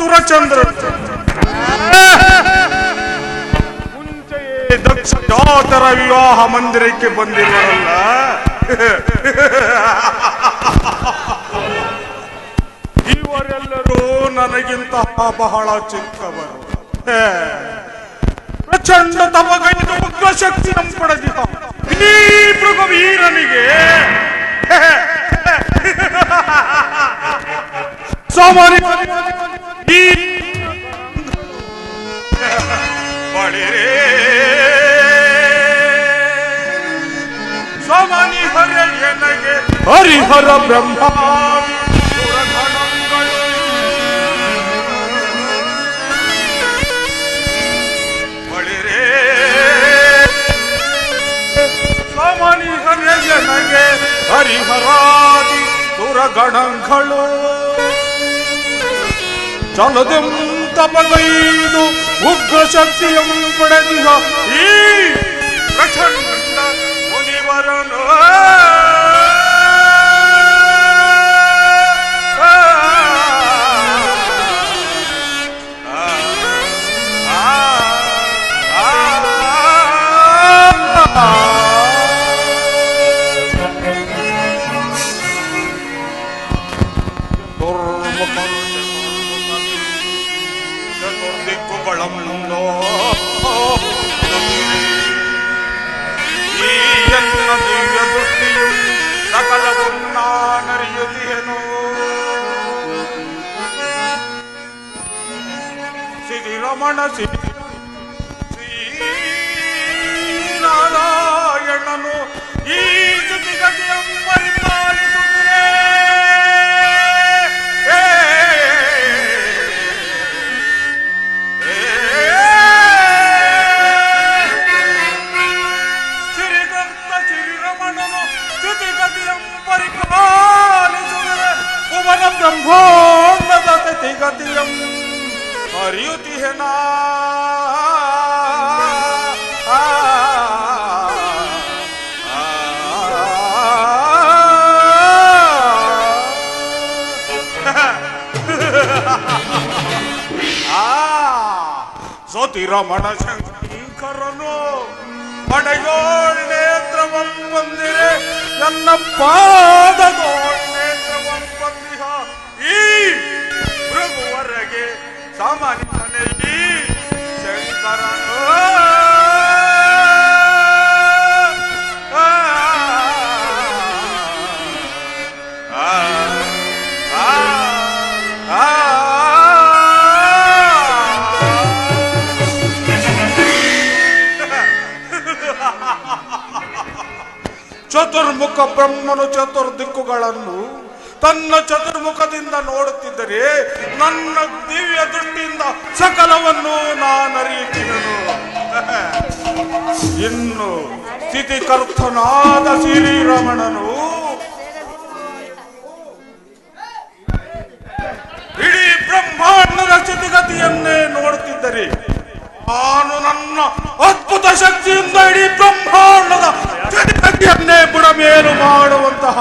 ಸುರಚಂದ್ರ ಮುಂಚೆಯೇ ದಕ್ಷ ಜಾತರ ವಿವಾಹ ಮಂದಿರಕ್ಕೆ ಬಂದಿರುವಲ್ಲ. ಇವರೆಲ್ಲರೂ ನನಗಿಂತಹ ಬಹಳ ಚಿಕ್ಕವರು. ಪ್ರಚಂಡ ತಮಗೈದು ಉಗ್ರ ಶಕ್ತಿ ಪಡೆದಿಹ ಈ ಮೃಗವೀರನಿಗೆ ಸಾಮಾನ್ಯ ಈ ಬಳಿರೇ ಸಾಮಾನ್ಯ ಹರೆಯನಗೆ ಹರಿಹರ ಬ್ರಹ್ಮ ನನಗೆ ಹರಿಹರಾದಿ ಸುರಗಣಗಳು ಚಲದೆಂತಪಗೈದು ಉಗ್ರ ಶಕ್ತಿಯಂ ಪಡೆದಿಹ ಈ ಪ್ರಚಂಡ ಮುನಿವರನು ಚತುರ್ದಿಕ್ಕುಗಳನ್ನು ಈ ಎನ್ನ ದಿವ್ಯ ದೃಷ್ಟಿಯು ಸಕಲವನ್ನಾನರಿಯುತ್ತಿಯನು. ಶ್ರೀರಮಣ ಶ್ರೀನಾರಾಯಣನು ಈ ಜೊತೆಗತಿಯ ಪರಿಪಾಲಿಸುತ್ತಿದೆ. ಭುವನ ಬ್ರಹ್ಮಾಂಡದ ಸ್ಥಿತಿಗತಿಯಂ ಅರಿಯುತ್ತಿಹೆನ. ಸತಿರಮಣ ಶಂಕರನು ಪಡೆಯೋಳ್ ನೇತ್ರವಂ ಬಂದಿರೆ ನನ್ನ ಪಾದಗೋಳ್ ನೇತ್ರವಂ ಬಂದಿಹ ಈ ಭೃಗುವರೆಗೆ ಸಾಮಾನ್ಯನೇ ಈ ಶಂಕರನು ಚತುರ್ಮುಖ ಬ್ರಹ್ಮನು ಚತುರ್ದಿಕ್ಕುಗಳನ್ನು ತನ್ನ ಚತುರ್ಮುಖದಿಂದ ನೋಡುತ್ತಿದ್ದರೆ ನನ್ನ ದಿವ್ಯ ದೃಷ್ಟಿಯಿಂದ ಸಕಲವನ್ನು ನಾನರಿಯುತ್ತಿದ್ದನು. ಇನ್ನು ಸ್ಥಿತಿಕರ್ತನಾದ ಶ್ರೀರಮಣನು ಇಡೀ ಬ್ರಹ್ಮಾಂಡದ ಸ್ಥಿತಿಗತಿಯನ್ನೇ ನೋಡುತ್ತಿದ್ದರೆ ನಾನು ನನ್ನ ಅದ್ಭುತ ಶಕ್ತಿಯಿಂದ ಇಡೀ ಬ್ರಹ್ಮಾಂಡದ ಸ್ಥಿತಿಗತಿಯನ್ನೇ ಬುಡಮೇಲು ಮಾಡುವಂತಹ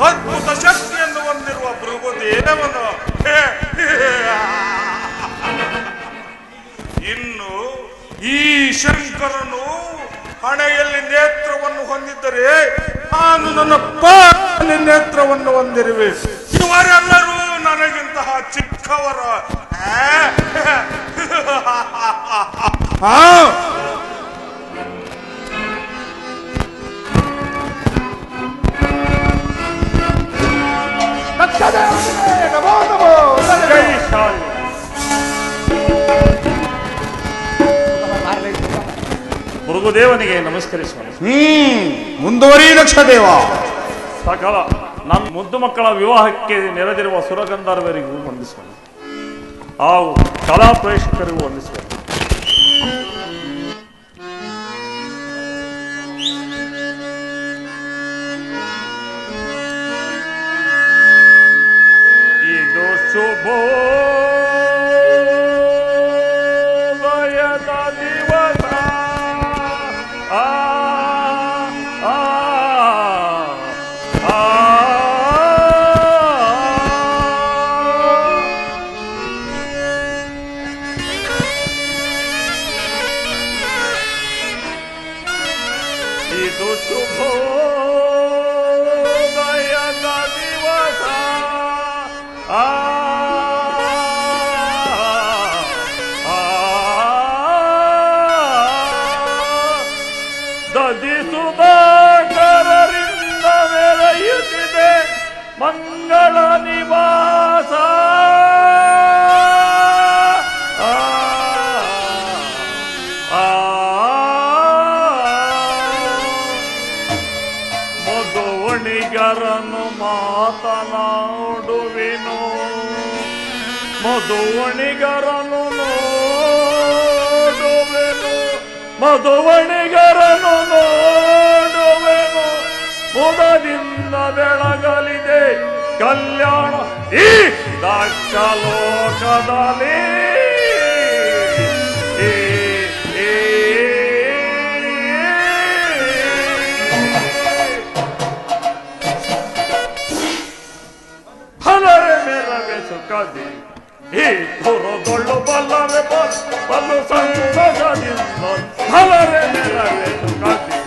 ಅದ್ಭುತ ಶಕ್ತಿಯನ್ನು ಹೊಂದಿರುವ ಭೃಗುದೇವನು ಇನ್ನು ಈ ಶಂಕರನು ಹಣೆಯಲ್ಲಿ ನೇತ್ರವನ್ನು ಹೊಂದಿದ್ದರೆ ನಾನು ನನ್ನ ಪಾದಲ್ಲಿ ನೇತ್ರವನ್ನು ಹೊಂದಿರುವೆ. ಇವರೆಲ್ಲರೂ ನನಗಿಂತಹ ಚಿಕ್ಕವರ ಭೃಗುದೇವನಿಗೆ ನಮಸ್ಕರಿಸುವ. ಮುಂದುವರಿ ದಕ್ಷದೇವ. ಸಕಲ ನನ್ನ ಮುದ್ದು ಮಕ್ಕಳ ವಿವಾಹಕ್ಕೆ ನೆರೆದಿರುವ ಸುರಗಂಧರ್ವರಿಗೂ ವಂದಿಸುವ. ಹಾಗೂ ಕಲಾ ಪ್ರೇಕ್ಷಕರಿಗೂ ವಂದಿಸುವ. ಇದು ಶುಭೋದಯದ ದಿವಸ. ಮಗಳ ನಿವಾಸ ಮಧುವಣಿಗರನ್ನು ಮಾತನಾಡುವೆನು ಮಧುವಣಿಗರನ್ನು ನೋಡುವೆನು ಮಧುವಣಿಗರನ್ನು ನೋಡುವೆನು ಮುದದಿಂದ ಬೆಳಗಲಿದೆ ಕಲ್ಯಾಣ ಈ ದಕ್ಷ ಲೋಕದಲ್ಲಿ ಹಲರೆ ಮೇರವೆ ಸುಖದಿ ಈ ತುರುದೊಳ್ಳು ಬಲ್ಲರೆ ಬಲ್ಲು ಸಂತೋಷದಿಂದ ಹಲರೆ ಮೇರವೆ ಸುಖದಿ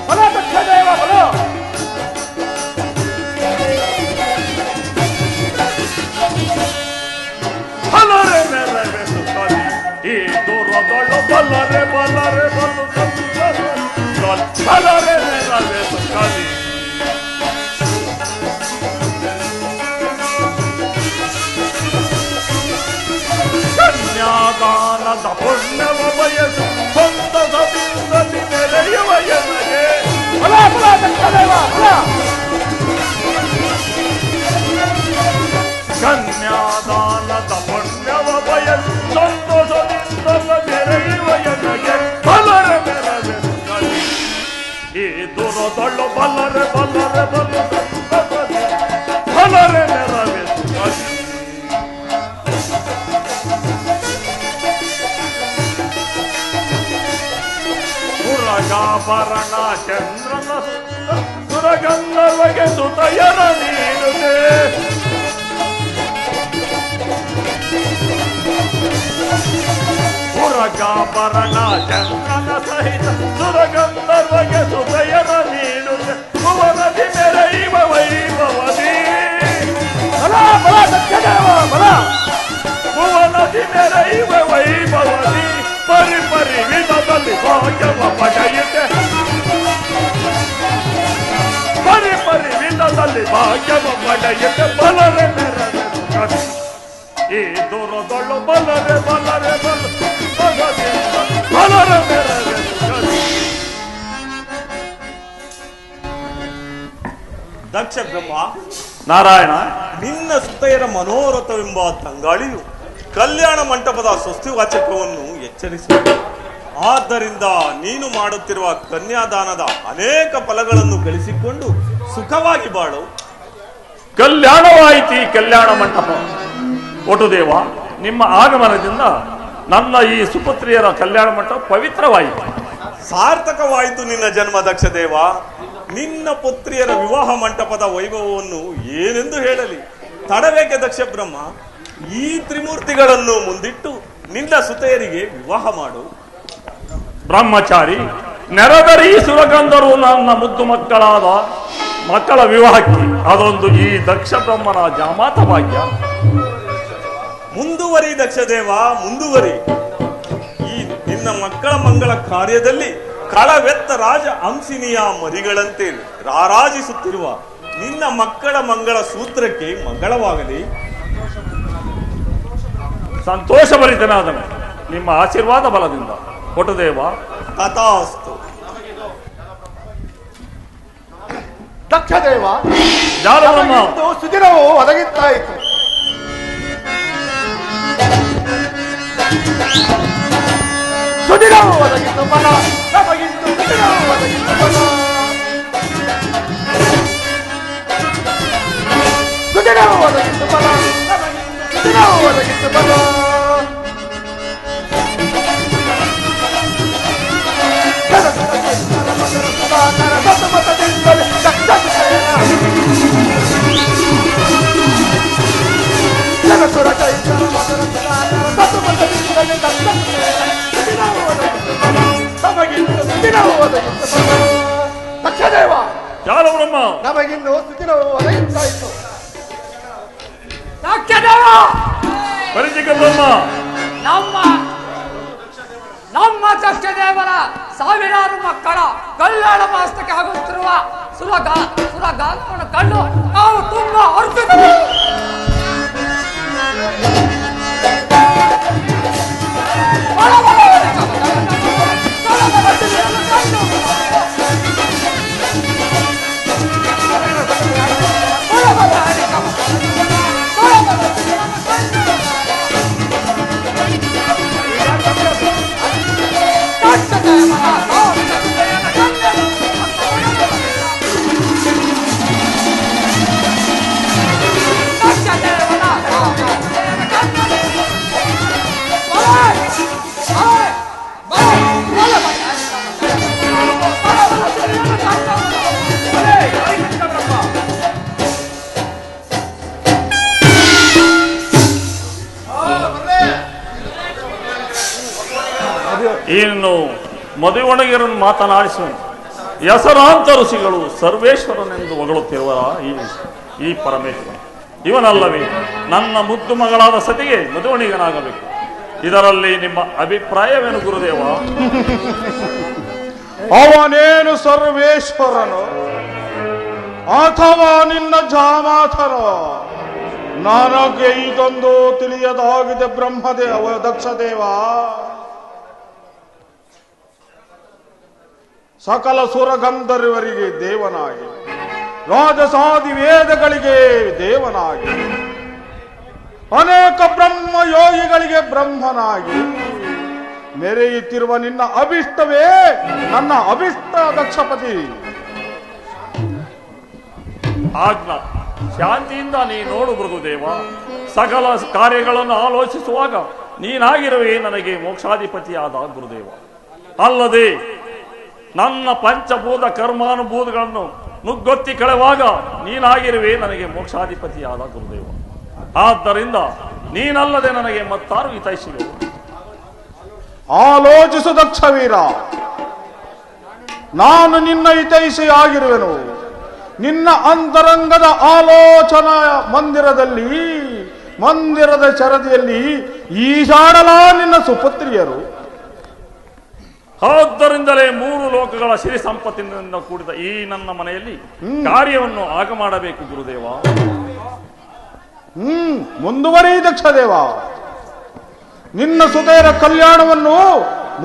ಬಲ ದಕ್ಷ ದೇವ ಬಲ ಹಲರೆ ಮೇರವೆ ಸುಖದಿ ಈ ತುರುದೊಳ್ಳು ಬಲ್ಲರೆ ಬಲ್ಲು ಸಂತೋಷದಿಂದ ಹಲರೆ ಮೇರವೆ ಸುಖದಿ ಕನ್ಯಾದಾನದ ಪುಣ್ಯವ ಬಯಸು ಸಂತಸದಿಂದಲಿ ನೆಲೆಯುವ ಎನಗೆ ಕನ್ಯಾದಾನದ ಪುಣ್ಯವ ಬಯಸು ಸಂತೋಷದಿಂದಲ ನೆರೆಯುವ ಎನಗೆ ಬಲರೆ ಮೆರವೆ ಈ ದುರದೊಳ್ಳು ಬಲ್ಲರೆ ಬಲ್ಲರೆ ಬಲ್ಲು ಬಲರೆ ಮೆರವೆ ಸುರಗಾಭರಣ ಚಂದ್ರನ ಸುರಗಂಧರ್ವಗೆ ಸುತಯರ ನೀಡುತ್ತೆ ಸುರಗಾಭರಣ ಚಂದ್ರನ ಸಹಿತ ಸುರಗಂಧರ್ವಗೆ ಸುತಯರ ನೀಡುತ್ತೆ ಭುವನದಿ ಮೆರೆಯುವ ವೈಭವದಿ ಭುವನದಿ ಮೆರೆಯುವ ವೈಭವದಿ ಪರಿ ಪರಿ ವಿಧದಲ್ಲಿ ಭಾಗ್ಯವ ಪಡೆಯುತ್ತೆ ಪರಿ ಪರಿ ವಿಧದಲ್ಲಿ ಭಾಗ್ಯವ ಪಡೆಯುತ್ತೆ ಬಲರೆ ಮೆರವೆ ಈ ದೂರದೊಳ್ಳು ಬಲರೆ ಬಲರೆ ಬಲರೆ ಮೆರವೆ ದಕ್ಷ ಬ್ರಹ್ಮ ನಾರಾಯಣ ನಿನ್ನ ಸುತೆಯರ ಮನೋರಥವೆಂಬ ತಂಗಾಳಿಯು ಕಲ್ಯಾಣ ಮಂಟಪದ ಸ್ವಸ್ತಿವಾಚಕವನ್ನು ಎಚ್ಚರಿಸಿದೆ. ಆದ್ದರಿಂದ ನೀನು ಮಾಡುತ್ತಿರುವ ಕನ್ಯಾದಾನದ ಅನೇಕ ಫಲಗಳನ್ನು ಗಳಿಸಿಕೊಂಡು ಸುಖವಾಗಿ ಬಾಳು. ಕಲ್ಯಾಣವಾಯಿತಿ ಕಲ್ಯಾಣ ಮಂಟಪ. ಒಟುದೇವ, ನಿಮ್ಮ ಆಗಮನದಿಂದ ನನ್ನ ಈ ಸುಪುತ್ರಿಯರ ಕಲ್ಯಾಣ ಮಂಟಪ ಪವಿತ್ರವಾಯಿತು, ಸಾರ್ಥಕವಾಯಿತು ನಿನ್ನ ಜನ್ಮ ದಕ್ಷ ದೇವ. ನಿನ್ನ ಪುತ್ರಿಯರ ವಿವಾಹ ಮಂಟಪದ ವೈಭವವನ್ನು ಏನೆಂದು ಹೇಳಲಿ. ತಡಬೇಕೆ ದಕ್ಷ ಬ್ರಹ್ಮ, ಈ ತ್ರಿಮೂರ್ತಿಗಳನ್ನು ಮುಂದಿಟ್ಟು ನಿನ್ನ ಸುತೆಯರಿಗೆ ವಿವಾಹ ಮಾಡು. ಬ್ರಹ್ಮಚಾರಿ, ನೆರೆದರೆ ಸುರಗಂಧರು ನನ್ನ ಮುದ್ದು ಮಕ್ಕಳ ವಿವಾಹಕ್ಕೆ ಅದೊಂದು ಈ ದಕ್ಷ ಬ್ರಹ್ಮನ ಜಾಮಾತ ಭಾಗ್ಯ. ಮುಂದುವರಿ ದಕ್ಷ ದೇವ, ಮುಂದುವರಿ. ಈ ನಿನ್ನ ಮಕ್ಕಳ ಮಂಗಳ ಕಾರ್ಯದಲ್ಲಿ ಕಳವೆತ್ತ ರಾಜ ಹಂಸಿನಿಯ ಮರಿಗಳಂತೆ ರಾರಾಜಿಸುತ್ತಿರುವ ನಿನ್ನ ಮಕ್ಕಳ ಮಂಗಳ ಸೂತ್ರಕ್ಕೆ ಮಂಗಳವಾಗಲಿ. ಸಂತೋಷಭರಿತನಾದನು ನಿಮ್ಮ ಆಶೀರ್ವಾದ ಬಲದಿಂದ. ಒಟುದೇವ, ತಥಾಸ್ತು. ದಕ್ಷ ದೇವ, ಜಾಲಬ್ರಹ್ಮ, ಸುದಿನವು ಒದಗಿತ್ತಾಯಿತು. ಸುದಿನವು ಒದಗಿತ್ತು ಬಲ, ನಮಗಿಂದು ಸುದಿನವು ಒದಗಿತ್ತು ಬಲ. ಸುದಿನವು ಒದಗಿತ್ತು ಬಲ, ನಮಗಿಂದು ಸುದಿನವು ಒದಗಿತ್ತು ಬಲ. ದಕ್ಷದೇವ, ಜಾಲಬ್ರಹ್ಮ, ನಮಗಿನ್ನು ಸುದಿನವು ಒದಗಿತ್ತಾಯಿತು. ದಕ್ಷದೇವ, ಪರಿಚಿಕ ಬ್ರಹ್ಮ, ನಮ್ಮ ದಕ್ಷದೇವರ ಸಾವಿರಾರು ಮಕ್ಕಳ ಕಲ್ಯಾಣ ಮಾಸ್ತಕ್ಕೆ ಆಗುತ್ತಿರುವ ಸುರಗಾನವನ್ನು ಕಂಡು ನಾವು ತುಂಬಾ ಹೊರಟಿದ್ವಿ. ಇನ್ನು ಮದುವಣಗಿರನ್ನು ಮಾತನಾಡಿಸುವ ಹೆಸರಾಂತ ಋಷಿಗಳು ಸರ್ವೇಶ್ವರನೆಂದು ಹೊಗಳುತ್ತಿರುವರ ಈ ಪರಮೇಶ್ವರ ಇವನಲ್ಲವೇ ನನ್ನ ಮುದ್ದು ಮಗಳಾದ ಸತಿಗೆ ಮದುವಣಿಗನಾಗಬೇಕು. ಇದರಲ್ಲಿ ನಿಮ್ಮ ಅಭಿಪ್ರಾಯವೇನು ಗುರುದೇವ? ಅವನೇನು ಸರ್ವೇಶ್ವರನು ಅಥವಾ ನಿನ್ನ ಜಾಮಾಥರ? ನನಗೆ ಇದೊಂದು ತಿಳಿಯದಾಗಿದೆ ಬ್ರಹ್ಮದೇವ ದಕ್ಷದೇವ. ಸಕಲ ಸುರಗಂಧರ್ವರಿಗೆ ದೇವನಾಗಿ, ರಾಜಸಾದಿ ವೇದಗಳಿಗೆ ದೇವನಾಗಿ, ಅನೇಕ ಬ್ರಹ್ಮ ಯೋಗಿಗಳಿಗೆ ಬ್ರಹ್ಮನಾಗಿ ಮೆರೆಯುತ್ತಿರುವ ನಿನ್ನ ಅಭಿಷ್ಟವೇ ನನ್ನ ಅಭಿಷ್ಟ ದಕ್ಷಪತಿ. ಆಜ್ಞಾ ಶಾಂತಿಯಿಂದ ನೀ ನೋಡು ಮೃಗುದೇವ. ಸಕಲ ಕಾರ್ಯಗಳನ್ನು ಆಲೋಚಿಸುವಾಗ ನೀನಾಗಿರುವೆ ನನಗೆ ಮೋಕ್ಷಾಧಿಪತಿಯಾದ ಗುರುದೇವ. ಅಲ್ಲದೆ ನನ್ನ ಪಂಚಭೂತ ಕರ್ಮಾನುಭೂತಗಳನ್ನು ನುಗ್ಗೊತ್ತಿ ಕಳೆವಾಗ ನೀನಾಗಿರುವೆ ನನಗೆ ಮೋಕ್ಷಾಧಿಪತಿಯಾದ ಗುರುದೇವ. ಆದ್ದರಿಂದ ನೀನಲ್ಲದೆ ನನಗೆ ಮತ್ತಾರು ಹಿತೈಷಿಗಳು? ಆಲೋಚಿಸು ದಕ್ಷವೀರ, ನಾನು ನಿನ್ನ ಹಿತೈಷಿ ಆಗಿರುವೆನು. ನಿನ್ನ ಅಂತರಂಗದ ಆಲೋಚನಾ ಮಂದಿರದ ಚರದಿಯಲ್ಲಿ ಈಜಾಡಲ ನಿನ್ನ ಸುಪುತ್ರಿಯರು. ಆದ್ದರಿಂದಲೇ 3 ಲೋಕಗಳ ಸಿರಿ ಸಂಪತ್ತಿನಿಂದ ಕೂಡಿದ ಈ ನನ್ನ ಮನೆಯಲ್ಲಿ ಕಾರ್ಯವನ್ನು ಆಗ ಮಾಡಬೇಕು ಗುರುದೇವ. ಮುಂದುವರಿ ದಕ್ಷದೇವ. ನಿನ್ನ ಸುತೆಯರ ಕಲ್ಯಾಣವನ್ನು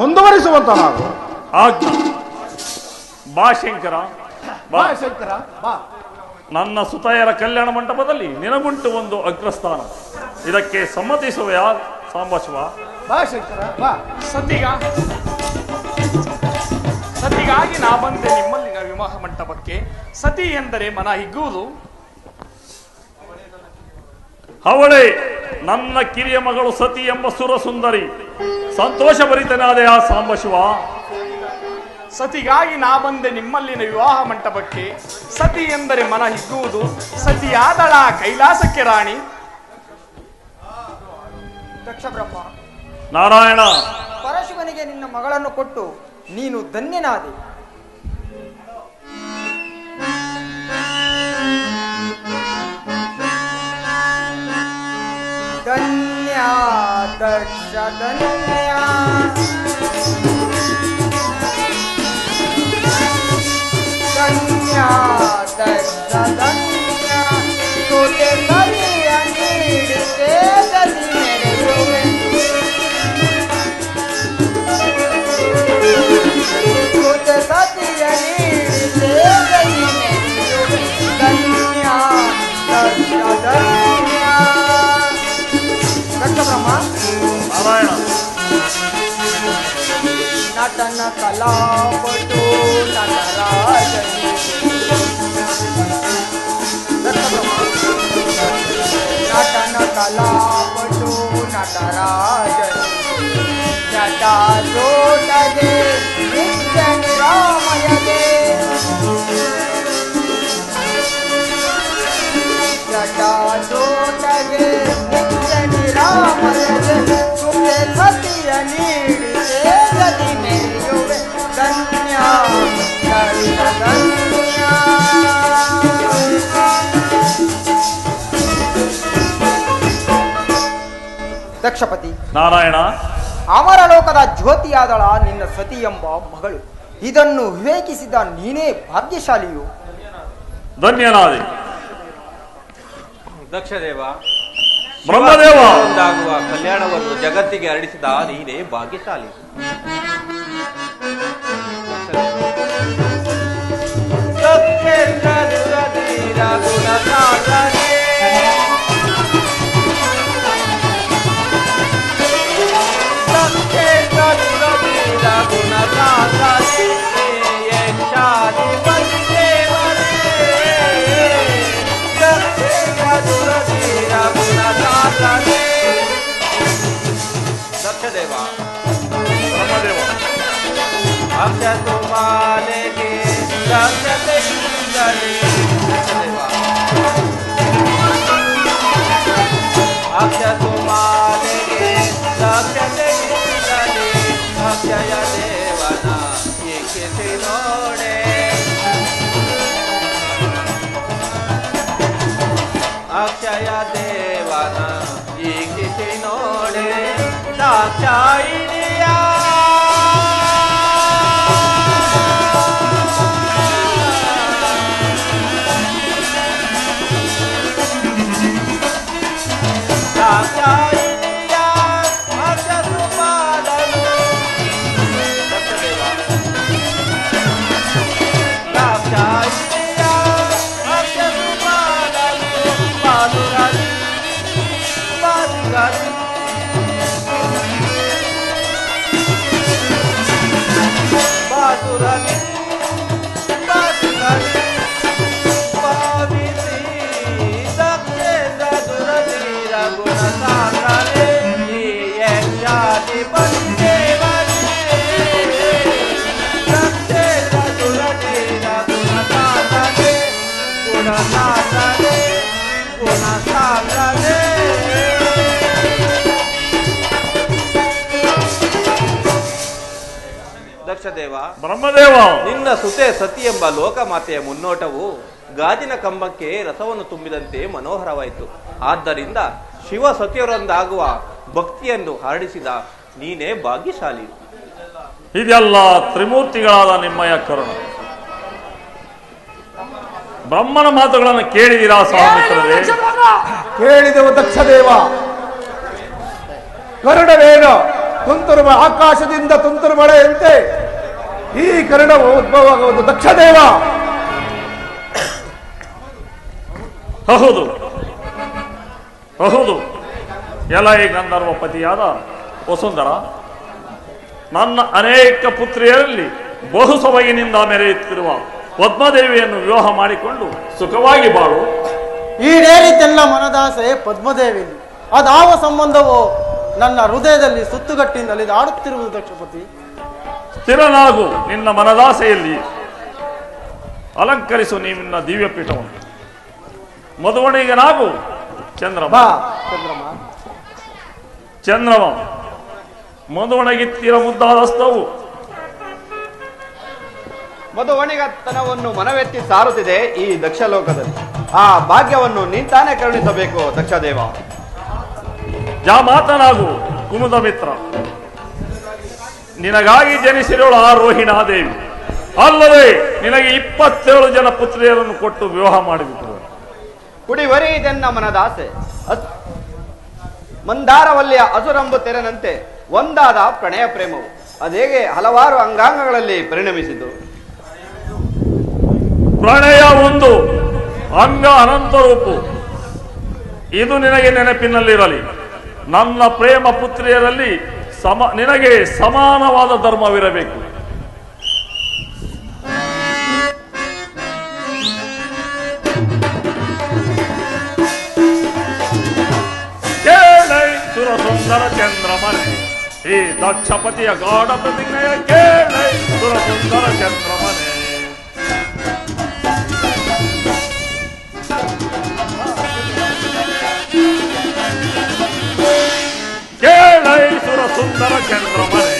ಮುಂದುವರಿಸುವಂತ ನಾನು. ಆಜ್ಞಾ. ಬಾ ಶಂಕರ ಬಾ. ಶಂಕರ ಬಾ. ನನ್ನ ಸುತೆಯರ ಕಲ್ಯಾಣ ಮಂಟಪದಲ್ಲಿ ನಿನಗುಂಟು ಒಂದು ಅಗ್ರಸ್ಥಾನ. ಇದಕ್ಕೆ ಸಮ್ಮತಿಸುವೆಯಾ ಸಾಂಬಶಿವ? ಬಾ ಶಂಕರ ಬಾ. ಸತಿಗಾಗಿ ನಾ ಬಂದೆ ನಿಮ್ಮಲ್ಲಿನ ವಿವಾಹ ಮಂಟಪಕ್ಕೆ. ಸತಿ ಎಂದರೆ ಮನ ಹಿಗ್ಗುವುದು. ಅವಳೇ ನನ್ನ ಕಿರಿಯ ಮಗಳು ಸತಿ ಎಂಬ ಸುರಸುಂದರಿ. ಸಂತೋಷ ಭರಿತನಾದ ಆ ಸಾಂಬಶಿವ. ಸತಿಗಾಗಿ ನಾ ಬಂದೆ ನಿಮ್ಮಲ್ಲಿನ ವಿವಾಹ ಮಂಟಪಕ್ಕೆ. ಸತಿ ಎಂದರೆ ಮನ ಹಿಗ್ಗುವುದು. ಸತಿಯಾದಳ ಕೈಲಾಸಕ್ಕೆ ರಾಣಿ. ದಕ್ಷ ಬ್ರಹ್ಮ, ನಾರಾಯಣ, ಪರಶಿವನಿಗೆ ನಿನ್ನ ಮಗಳನ್ನು ಕೊಟ್ಟು ನೀನು ಧನ್ಯನಾದೆ. ಧನ್ಯ ದಕ್ಷ ಧನ್ಯ, ಧನ್ಯ ದಕ್ಷ ಧನ್ಯ, ಸೋತೆ ಸರಿಯ ನೀಡಿದೆ ಗದಿ ಮೆರೆಯುವೆ. ಸೋತೆ ಸತಿಯ ನೀಡಿದೆ ಗದಿ ಮೆರೆಯುವೆ. ಧನ್ಯ ದಕ್ಷ ಧನ್ಯ. ದಕ್ಷ ಬ್ರಹ್ಮ, ನಾರಾಯಣ, ನಟನ ಕಲಾಪಟು ನಟರಾಜನಿ. ದಕ್ಷ ಬ್ರಹ್ಮ, ನಟನ ಕಲಾಪಟು ನಟರಾಜನಿ. ನಟ ಜೋಟಗೆ ನಿತ್ಯ ನಿರಾಮಯಗೆ. ನಟ ಜೋಟಗೆ ನಿತ್ಯ ನಿರಾಮಯಗೆ. ಸುಖೆ ಸತಿಯ ನೀಡಿದೆ ಗದಿ ಮೆರೆಯುವೆ. ಧನ್ಯ ಧನ್ಯ. ದಕ್ಷಪತಿ, ನಾರಾಯಣ, ಅಮರಲೋಕದ ಜ್ಯೋತಿಯಾದಳ ನಿನ್ನ ಸತಿ ಎಂಬ ಮಗಳು. ಇದನ್ನು ವಿವೇಕಿಸಿದ ನೀನೇ ಭಾಗ್ಯಶಾಲಿಯು. ಧನ್ಯನಾದೆ. ದಕ್ಷದೇವ, ಬ್ರಹ್ಮದೇವ, ಒಂದಾಗುವ ಕಲ್ಯಾಣವನ್ನು ಜಗತ್ತಿಗೆ ಹರಡಿಸಿದ ನೀನೇ ಭಾಗ್ಯಶಾಲಿ. ದಕ್ಷದೇವ, ಬ್ರಹ್ಮದೇವ, ಅಕ್ಷ ತುಮಾಲೆಗೆ ದಕ್ಷತೆ ಇರಲಿ. ದಕ್ಷದೇವ, ಅಕ್ಷ ತುಮಾಲೆಗೆ ದಕ್ಷತೆ ಇರಲಿ. ಅಕ್ಷಯ ದೇವನ ಏಕೆ ನೋಡೆ, ಅಕ್ಷಯ ದೇವನ ಏಕೆ ನೋಡೆ. ದಾಕ್ಷಾಯಿಣಿಯ ದಾಕ್ಷಾಯಿಣಿಯ ಅಕ್ಷ ಸುಪಾದನು. ದಕ್ಷದೇವ, ದಾಕ್ಷಾಯಿಣಿಯ ಅಕ್ಷ ಸುಪಾದನು. ಬಾದುರಲಿ ಬಾದುರಲಿ ಬಾಸುರಲಿ ಬಾಸುರಲಿ ಭಾವಿಸಿ ದಕ್ಷೇಂದ್ರ ದುರಧೀರ ಗುಣ ಸಾಗರೇ. ಈ ಯಕ್ಷಾದಿ ಬಂದೇವರೇ, ದಕ್ಷೇಂದ್ರ ದುರಧೀರ ಗುಣ ಸಾಗರೇ. ಗುಣ ಸಾಗರೇ, ಗುಣ ಸಾಗರೇ. ದಕ್ಷದೇವ, ಬ್ರಹ್ಮದೇವ, ನಿನ್ನ ಸುತೆ ಸತಿ ಎಂಬ ಲೋಕಮಾತೆಯ ಮುನ್ನೋಟವು ಗಾಜಿನ ಕಂಬಕ್ಕೆ ರಸವನ್ನು ತುಂಬಿದಂತೆ ಮನೋಹರವಾಯಿತು. ಆದ್ದರಿಂದ ಶಿವ ಸತಿಯರೊಂದಾಗುವ ಭಕ್ತಿಯನ್ನು ಹರಡಿಸಿದ ನೀನೇ ಭಾಗ್ಯಶಾಲಿ. ಇದೆಲ್ಲ ತ್ರಿಮೂರ್ತಿಗಳಾದ ನಿಮ್ಮಯ ಕರುಣ. ಬ್ರಹ್ಮನ ಮಾತುಗಳನ್ನು ಕೇಳಿದಿರಾ ಸ್ವಾಮಿತ್ರರೇ? ಕೇಳಿದೆವು ದಕ್ಷದೇವ. ಕರುಣವೇನು ತುಂತುರು ಆಕಾಶದಿಂದ ತುಂತುರು ಮಳೆಯಂತೆ ಈ ಕರುಣವು ಉದ್ಭವವಾಗುವುದು ದಕ್ಷದೇವ. ಹೌದು ಹೌದು. ಎಲೈ ಗಂಧರ್ವ ಪತಿಯಾದ ವಸುಂಧರ, ನನ್ನ ಅನೇಕ ಪುತ್ರಿಯರಲ್ಲಿ ಬಹು ಸೊಬಗಿನಿಂದ ಮೆರೆಯುತ್ತಿರುವ ಪದ್ಮದೇವಿಯನ್ನು ವಿವಾಹ ಮಾಡಿಕೊಂಡು ಸುಖವಾಗಿ ಬಾಳು. ಈಡೇರಿತೆಲ್ಲ ಮನದಾಸೆ ಪದ್ಮದೇವಿ. ಅದಾವ ಸಂಬಂಧವೋ ನನ್ನ ಹೃದಯದಲ್ಲಿ ಸುತ್ತುಗಟ್ಟಿ ನಲಿದಾಡುತ್ತಿರುವುದು ದಕ್ಷಪತಿ. ಸ್ಥಿರನಾಗು, ನಿನ್ನ ಮನದಾಸೆಯಲ್ಲಿ ಅಲಂಕರಿಸು ನಿನ್ನ ದಿವ್ಯಪೀಠವನ್ನು. ಮಧುವಣಿಗನಾಗು ಚಂದ್ರಮ. ಚಂದ್ರಮ ಮಧುವಣಗಿತ್ತಿರ ಮುದ್ದಾದಸ್ತವು ಮಧುವಣಿಗತನವನ್ನು ಮನವೆತ್ತಿ ಸಾರುತ್ತಿದೆ ಈ ದಕ್ಷ ಲೋಕದಲ್ಲಿ. ಆ ಭಾಗ್ಯವನ್ನು ನೀಂತಾನೆ ಕರುಣಿಸಬೇಕು ದಕ್ಷದೇವ. ಮಾತನಾಗು ಕುಮುದ ಮಿತ್ರ. ನಿನಗಾಗಿ ಜನಿಸಿರೋಳು ಆ ರೋಹಿಣಾದೇವಿ. ಅಲ್ಲದೆ ನಿನಗೆ 27 ಜನ ಪುತ್ರಿಯರನ್ನು ಕೊಟ್ಟು ವಿವಾಹ ಮಾಡಿಬಿಟ್ಟರು. ಕುಡಿವರಿದೆನ್ನ ಮನದಾಸೆ ಮಂದಾರವಲ್ಲಿಯ ಅಸುರಂಬು ತೆರನಂತೆ ಒಂದಾದ ಪ್ರಣಯ ಪ್ರೇಮವು ಅದೇಗೆ ಹಲವಾರು ಅಂಗಾಂಗಗಳಲ್ಲಿ ಪರಿಣಮಿಸಿತು. ಪ್ರಣಯ ಒಂದು, ಅಂಗ ಅನಂತ ರೂಪು. ಇದು ನಿನಗೆ ನೆನಪಿನಲ್ಲಿರಲಿ. ನನ್ನ ಪ್ರೇಮ ಪುತ್ರಿಯರಲ್ಲಿ ನಿನಗೆ ಸಮಾನವಾದ ಧರ್ಮವಿರಬೇಕು. ಕೇಳೈ ಸುರಸುಂದರ ಚಂದ್ರಮನೆ, ಈ ದಕ್ಷಪತಿಯ ಗಾಢ ಪ್ರತಿಜ್ಞೆಯ ಕೇಳೈ ಸುರಸುಂದರ ಚಂದ್ರಮನೆ. ಕೇಳೈ ಸುರಸುಂದರ ಚಂದ್ರಮನೆ,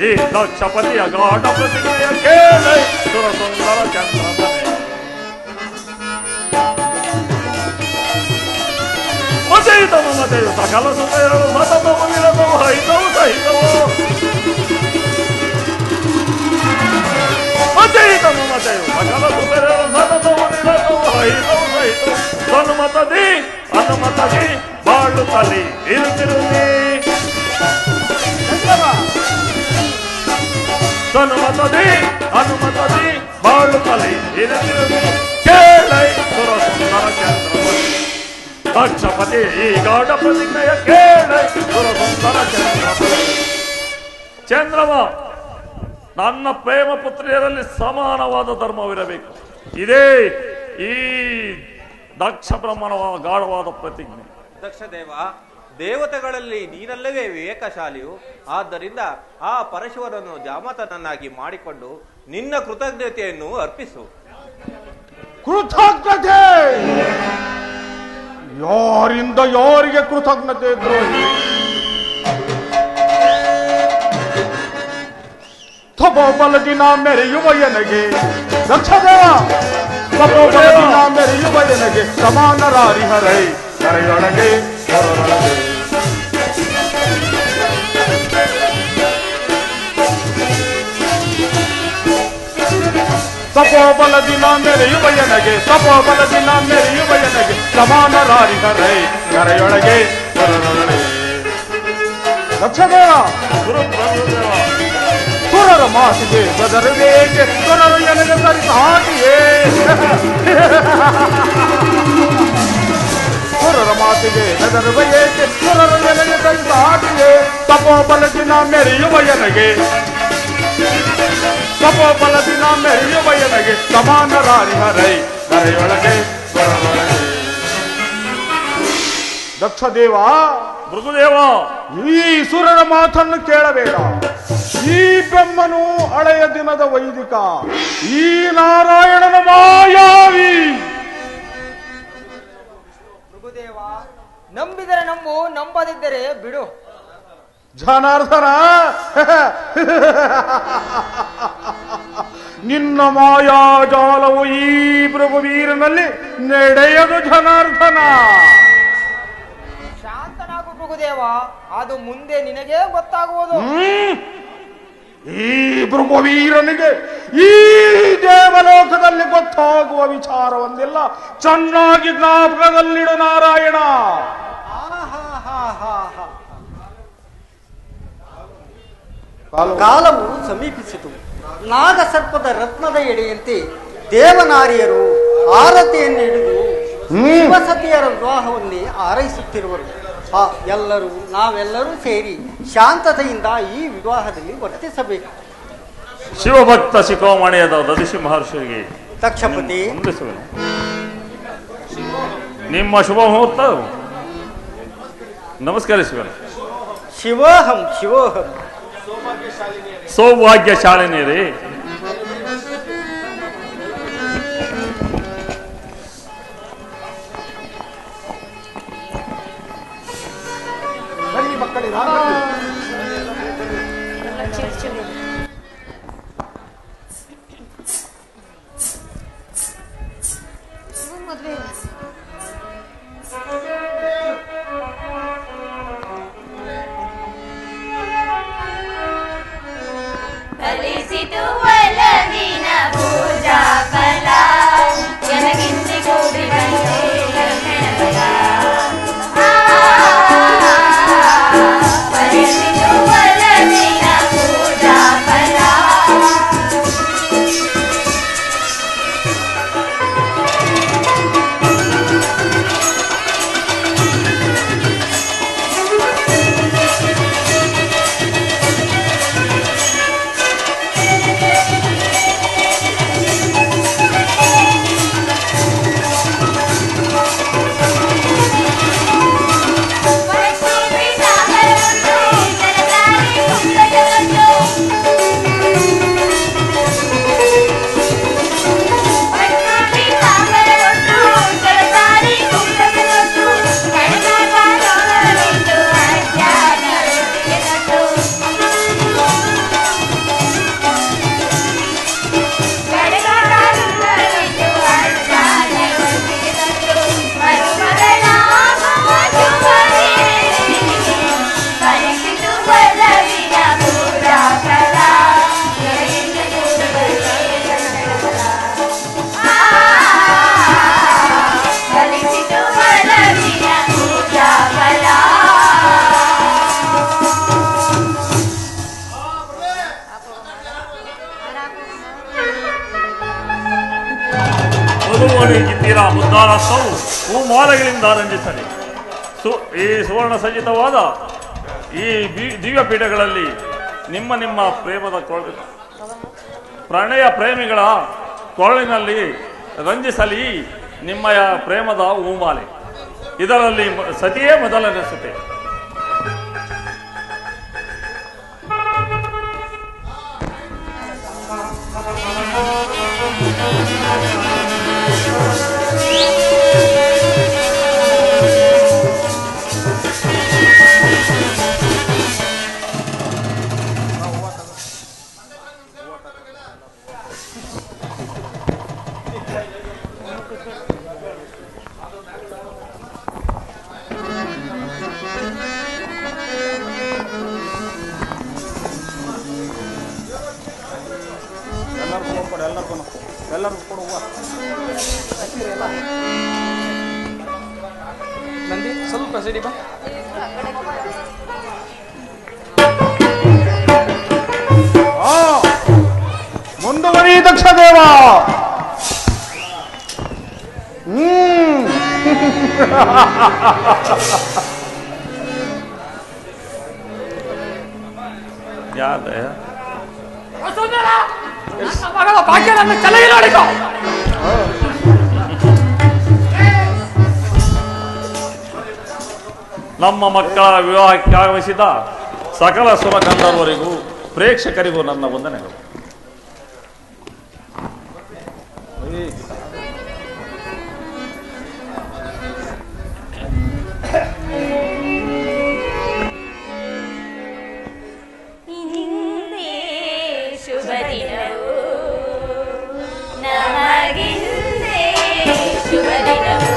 ಈ ದಕ್ಷಪತಿಯ ಗಾಢ ಪ್ರತಿಜ್ಞೆಯ ಕೇಳೈ ಸುರಸುಂದರ ಚಂದ್ರಮನೆ. ಮತೆಯಿತನು ಮತೆಯು ಸಕಲ ಸುತೆಯರು ಸತತವು ನಿರತವು ಹೈತವು ಸಹಿತವು. ಮತೆಯಿತನು ಮತೆಯು ಸಕಲ ಸುತೆಯರು ಸತತವು ನಿರತವು ಹಿತವು ಸಹಿತು ಸನುಮತದಿ ಅನುಮತದಿ ಬಾಳುತ್ತಲಿ ಇರುತ್ತಿರುವಿ ಸನುಮತದಿ ಅನುಮತದಿ ಬಾಳುತ್ತಲಿ ಇರುತ್ತಿರುವಿ ಕೇಳೈ ಸುರ ಸುಂದರ ಚಂದ್ರಮತಿ ದಕ್ಷಪತಿ ಈ ಗಾಢ ಪ್ರತಿಜ್ಞೆಯ ಕೇಳೈ ಸುರ ಸುಂದರ ಚಂದ್ರಮತಿ ಚಂದ್ರಮ ನನ್ನ ಪ್ರೇಮ ಪುತ್ರಿಯರಲ್ಲಿ ಸಮಾನವಾದ ಧರ್ಮವಿರಬೇಕು. ಇದೇ ಈ ದಕ್ಷ ಬ್ರಹ್ಮನ ಗಾಢವಾದ ಪ್ರತಿಜ್ಞೆ. ದಕ್ಷದೇವ, ದೇವತೆಗಳಲ್ಲಿ ನೀನಲ್ಲವೇ ವಿವೇಕಶಾಲಿಯು. ಆದ್ದರಿಂದ ಆ ಪರಶುವರನ್ನು ಜಾಮತನನ್ನಾಗಿ ಮಾಡಿಕೊಂಡು ನಿನ್ನ ಕೃತಜ್ಞತೆಯನ್ನು ಅರ್ಪಿಸು. ಕೃತಜ್ಞತೆ ಯಾರಿಂದ ಯಾರಿಗೆ ಕೃತಜ್ಞತೆ ದ್ರೋಹಿ? ತಪೋಬಲದಿನ ಮೆರೆಯುವ ಎನಗೆ ದಕ್ಷದೇವ, ತಪೋಬಲದಿನ ಮೆರೆಯುವ ಎನಗೆ ಸಮಾನರಾರಿ ಹರೈ ಕರೆಯೊಳಗೆ ಹೊರೊಳಗೆ. ತಪೋಬಲದಿನ ಮೆರೆಯುವ ಎನಗೆ ತಪೋಬಲದಿನ ಮೆರೆಯುವ ಎನಗೆ ಸಮಾನರಾರಿ ಹರೈ ಕರೆಯೊಳಗೆ ಹೊರೊಳಗೆ. ದಕ್ಷದೇವ, ಸುರರ ಮಾತಿಗೆ ಬದರಬೇಕೆ ಸುರರು ಎನಗೆ ಸರಿಸ ಹಾಕಿಯೇ. ಸುರರ ಮಾತಿಗೆ ಬೆದರುವ ಏಕೆ ಸುರರು ಎನಗೆ ಸರಿಸ ಹಾಕಿಯೇ. ತಪೋಬಲದಿನ ಮೆರೆಯುವ ಎನಗೆ ತಪೋಬಲದಿನ ಮೆರೆಯುವ ಎನಗೆ ಸಮಾನರಾರಿ ಹರೈ ಕರೆಯೊಳಗೆ ಹೊರೊಳಗೆ. ದಕ್ಷದೇವ, ಮೃಗುದೇವ, ಈ ಸುರರ ಮಾತನ್ನು ಕೇಳಬೇಡ. ಈ ಬ್ರಹ್ಮನು ಹಳೆಯ ದಿನದ ವೈದಿಕ, ಈ ನಾರಾಯಣನ ಮಾಯಾವಿ. ಮೃಗುದೇವ, ನಂಬಿದರೆ ನಂಬು, ನಂಬದಿದ್ದರೆ ಬಿಡು. ಜನಾರ್ದನ, ನಿನ್ನ ಮಾಯಾಜಾಲವು ಈ ಭೃಗುವೀರನಲ್ಲಿ ನಡೆಯದು ಜನಾರ್ದನ. ಶಾಂತನಾಗು ಮೃಗುದೇವ, ಅದು ಮುಂದೆ ನಿನಗೇ ಗೊತ್ತಾಗುವುದು. ಈ ಭೃಗುವೀರನಿಗೆ ಈ ದೇವಲೋಕದಲ್ಲಿ ಗೊತ್ತಾಗುವ ವಿಚಾರವೊಂದಿಲ್ಲ. ಚೆನ್ನಾಗಿ ಜ್ಞಾಪಕದಲ್ಲಿಡು ನಾರಾಯಣ. ಕಾಲವು ಸಮೀಪಿಸಿತು. ನಾಗಸರ್ಪದ ರತ್ನದ ಎಡೆಯಂತೆ ದೇವನಾರಿಯರು ಆರತಿಯನ್ನು ಹಿಡಿದು ಶಿವಸತಿಯರ ವಿವಾಹವನ್ನೇ ಆರೈಸುತ್ತಿರುವರು. ನಾವೆಲ್ಲರೂ ಸೇರಿ ಶಾಂತತೆಯಿಂದ ಈ ವಿವಾಹದಲ್ಲಿ ವರ್ತಿಸಬೇಕು. ಶಿವಭಕ್ತ ಶಿಖಾಮಣಿಯಾದ ದದಿಶಿ ಮಹರ್ಷಿಗೆ ದಕ್ಷಪತಿ ವಂದಿಸುವೆನು. ನಿಮ್ಮ ಶುಭ ಮುಹೂರ್ತ ನಮಸ್ಕರಿಸುವೆನು. ಶಿವೋಹಂ ಶಿವೋಹಂ. ಸೌಭಾಗ್ಯಶಾಲಿನಿ ರೀ. ಬನ್ನಿ ಮಕ್ಕಳೇ, ಕಲಿಸಿತು ಒಲವಿನ ಪೂಜಾ ಫಲ ಜನಗಿಂದಿಗೂ ಕಲಿಸಿತು ಭಾರತವು ಹೂಮಾಲೆಗಳಿಂದ ರಂಜಿಸಲಿ. ಈ ಸುವರ್ಣ ಸಜ್ಜಿತವಾದ ಈ ದಿವ್ಯ ಪೀಠಗಳಲ್ಲಿ ನಿಮ್ಮ ನಿಮ್ಮ ಪ್ರೇಮದ ಪ್ರಣಯ ಪ್ರೇಮಿಗಳ ಕೊರಳಿನಲ್ಲಿ ರಂಜಿಸಲಿ ನಿಮ್ಮಯ ಪ್ರೇಮದ ಹೂಮಾಲೆ. ಇದರಲ್ಲಿ ಸತಿಯೇ ಮೊದಲನೆಸುತ್ತೆ. ಎಲ್ಲರಿಗೂ ಕೊಡು ಹೂವು. ನಂದಿ ಸ್ವಲ್ಪ ಸಿಡಿ ಬಾ. ಮುಂದುವರಿ ದಕ್ಷ ದೇವ. ಯಾರ ಮಗಳ ಭಾಗ್ಯವನ್ನು ಚೆನ್ನಾಗಿ ನೋಡಿಕೋ. ನಮ್ಮ ಮಕ್ಕಳ ವಿವಾಹಕ್ಕೆ ಆಗಮಿಸಿದ ಸಕಲ ಸುರಕಂದರ್ವರಿಗೂ ಪ್ರೇಕ್ಷಕರಿಗೂ ನನ್ನ ವಂದನೆಗಳು. ಶುಭ ದಿನವು ನಮಗಿಂದೇ ಶುಭ ದಿನವು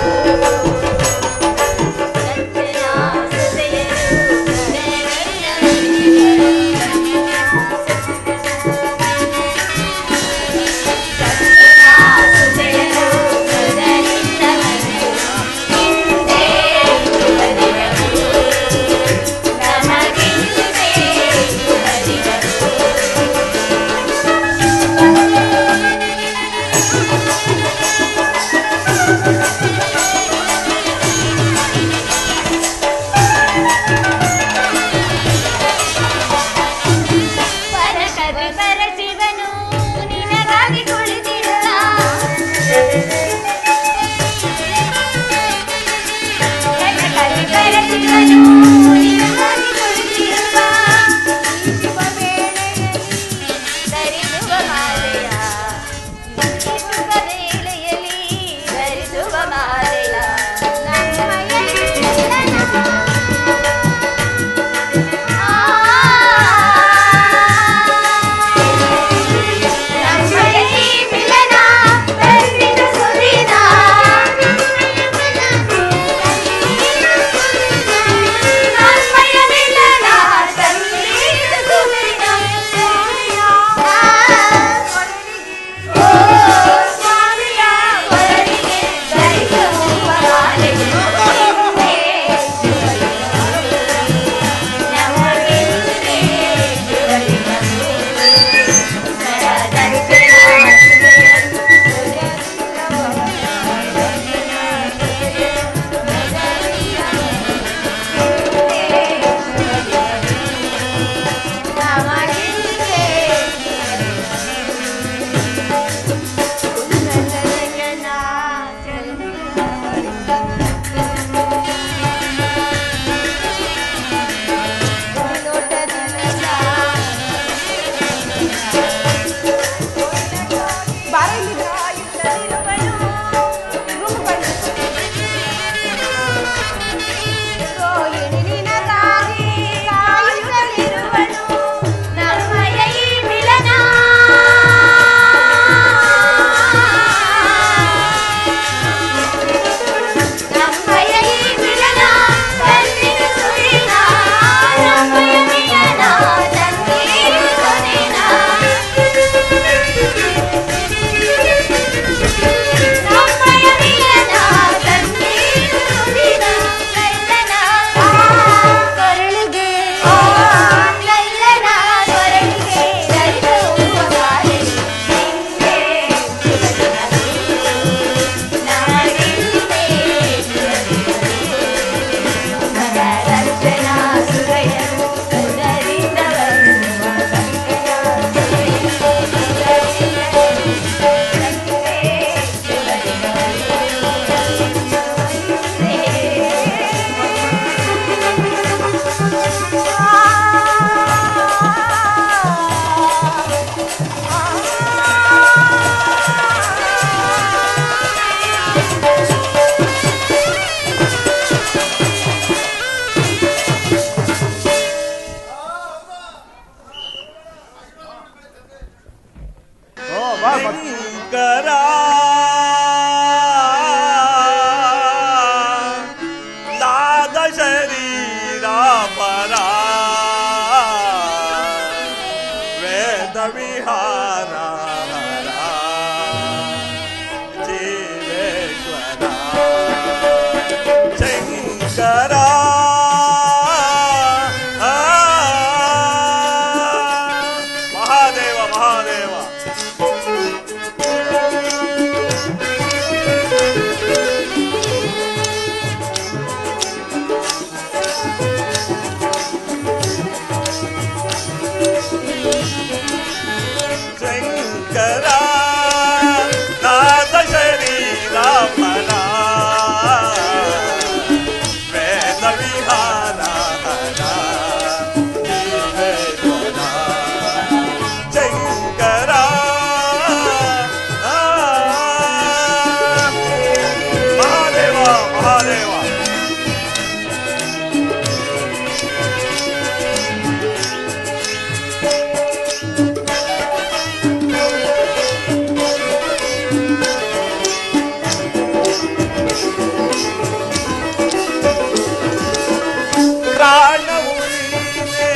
ಪ್ರಾಣವು ನೀನೇ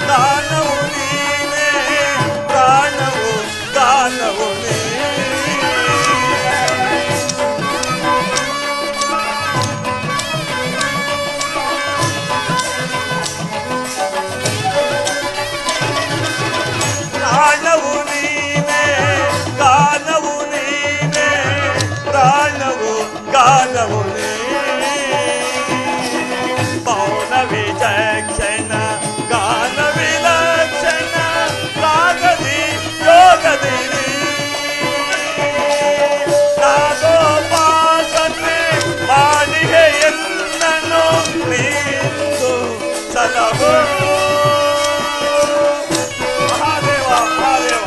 ದಾನವು ನೀನೇ ಪ್ರಾಣವು ದಾನವು ನೀನೇ ಪ್ರಾಣವು ನೀನೇ ಗಾನವು ನೀನೇ ಪ್ರಾಣವು ಗಾನವು ಮೌನ ವಿಚಕ್ಷಣ ಗಾನ ವಿಲಕ್ಷಣ ರಾಗದಿ ಯೋಗದಿ ನಾಗೋಪಾಸನೆ ಮಾಡಿಹೆ ಎಲ್ಲನೋ ನೀಂದು ಸಲಹೋ ಮಹಾದೇವ ಮಹಾದೇವ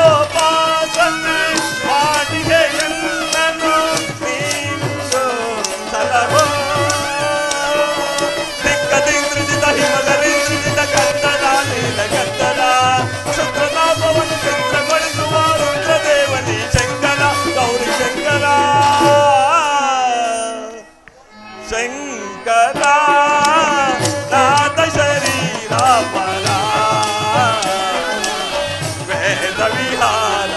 ನಾಗೋಪಾಸನೆ ಮಾಡಿಹೆ ಎಲ್ಲನೋ ನೀಂದು ಸಲಹೋ ದಿಕ್ಕದಿಂದ್ರಿಜಿತ ಹಿಮಗರಿಂದ್ರಿಜಿತ ಗಂಧದ ನೀಲ ಗಂಧದ ಶುಕ್ರನಾಭವನ್ನು ಚಿತ್ರಗೊಳಿಸುವ ರುದ್ರದೇವನಿ ಶಂಕರ ಗೌರಿ ಶಂಕರ ಶಂಕರ ನಾದ ಶರೀರ ಪರ ವೇದ ವಿಹಾರ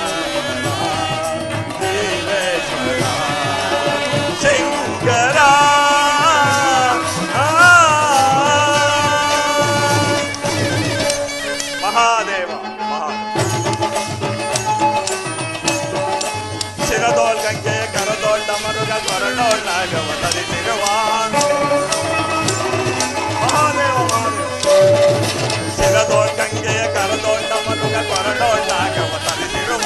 ನೀಲೇಶ್ವರ ಶಂಕರ ಮಹಾದೇವ ಶಿರದೋಳ್ ಗಂಗೆ ಕರದೋಳ್ ಮರುಗ ಕೊರಡೋಳ್ ನಾಗವ ತರಿಸಿರುವ ಮಹಾದೇವ ಶಿರದೋಳ್ ಗಂಗೆಯ ಕರದೋಳ್ ಮರುಗ ಕೊರಡೋಳ್ ನಾಗವ ತರಿಸಿರುವ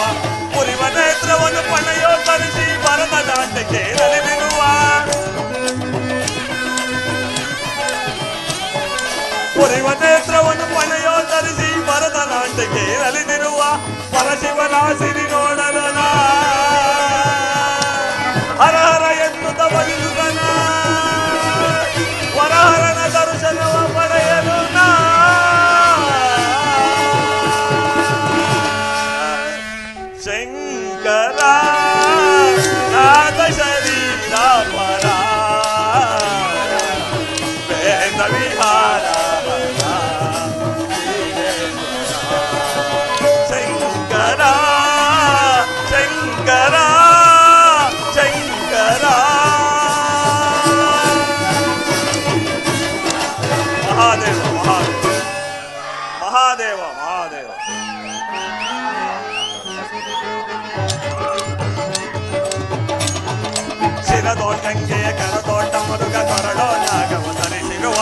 ಪುರಿವ ನೇತ್ರವನ್ನು ಪಣೆಯೋ ತರಿಸಿ ಭರತ ನಾಟ್ಯಕ್ಕೆ ನಲಿದಿರುವ ಪುರಿವ ನೇತ್ರವನ್ನು ಪಣೆಯೋ ತರಿಸಿ ಭರತ ನಾಟ್ಯಕ್ಕೆ ನಲಿದಿರುವ ಪರಶಿವನ ಸಿರಿ ನೋಡಲನ ಹರ ಹರ ಎನ್ನುತ್ತ ಬಲಿಸುವನ ವರಹರನ ದರ್ಶನವ ಪಡೆಯಲು ಶಂಕರ ನಾದ ಶರೀರ ಪರ ವೇದ ವಿಹಾರ ಶಂಕರ ಶಂಕರ ಶಂಕರ ಮಹಾದೇವ ಮಹಾದೇವ ಮಹಾದೇವ ಶಿರದೋಳ್ ಗಂಗೆಯ ಕರದೋಟ ಮರುಗ ಕೊರಡೋ ನಾಗವ ತರಿಸಿರುವ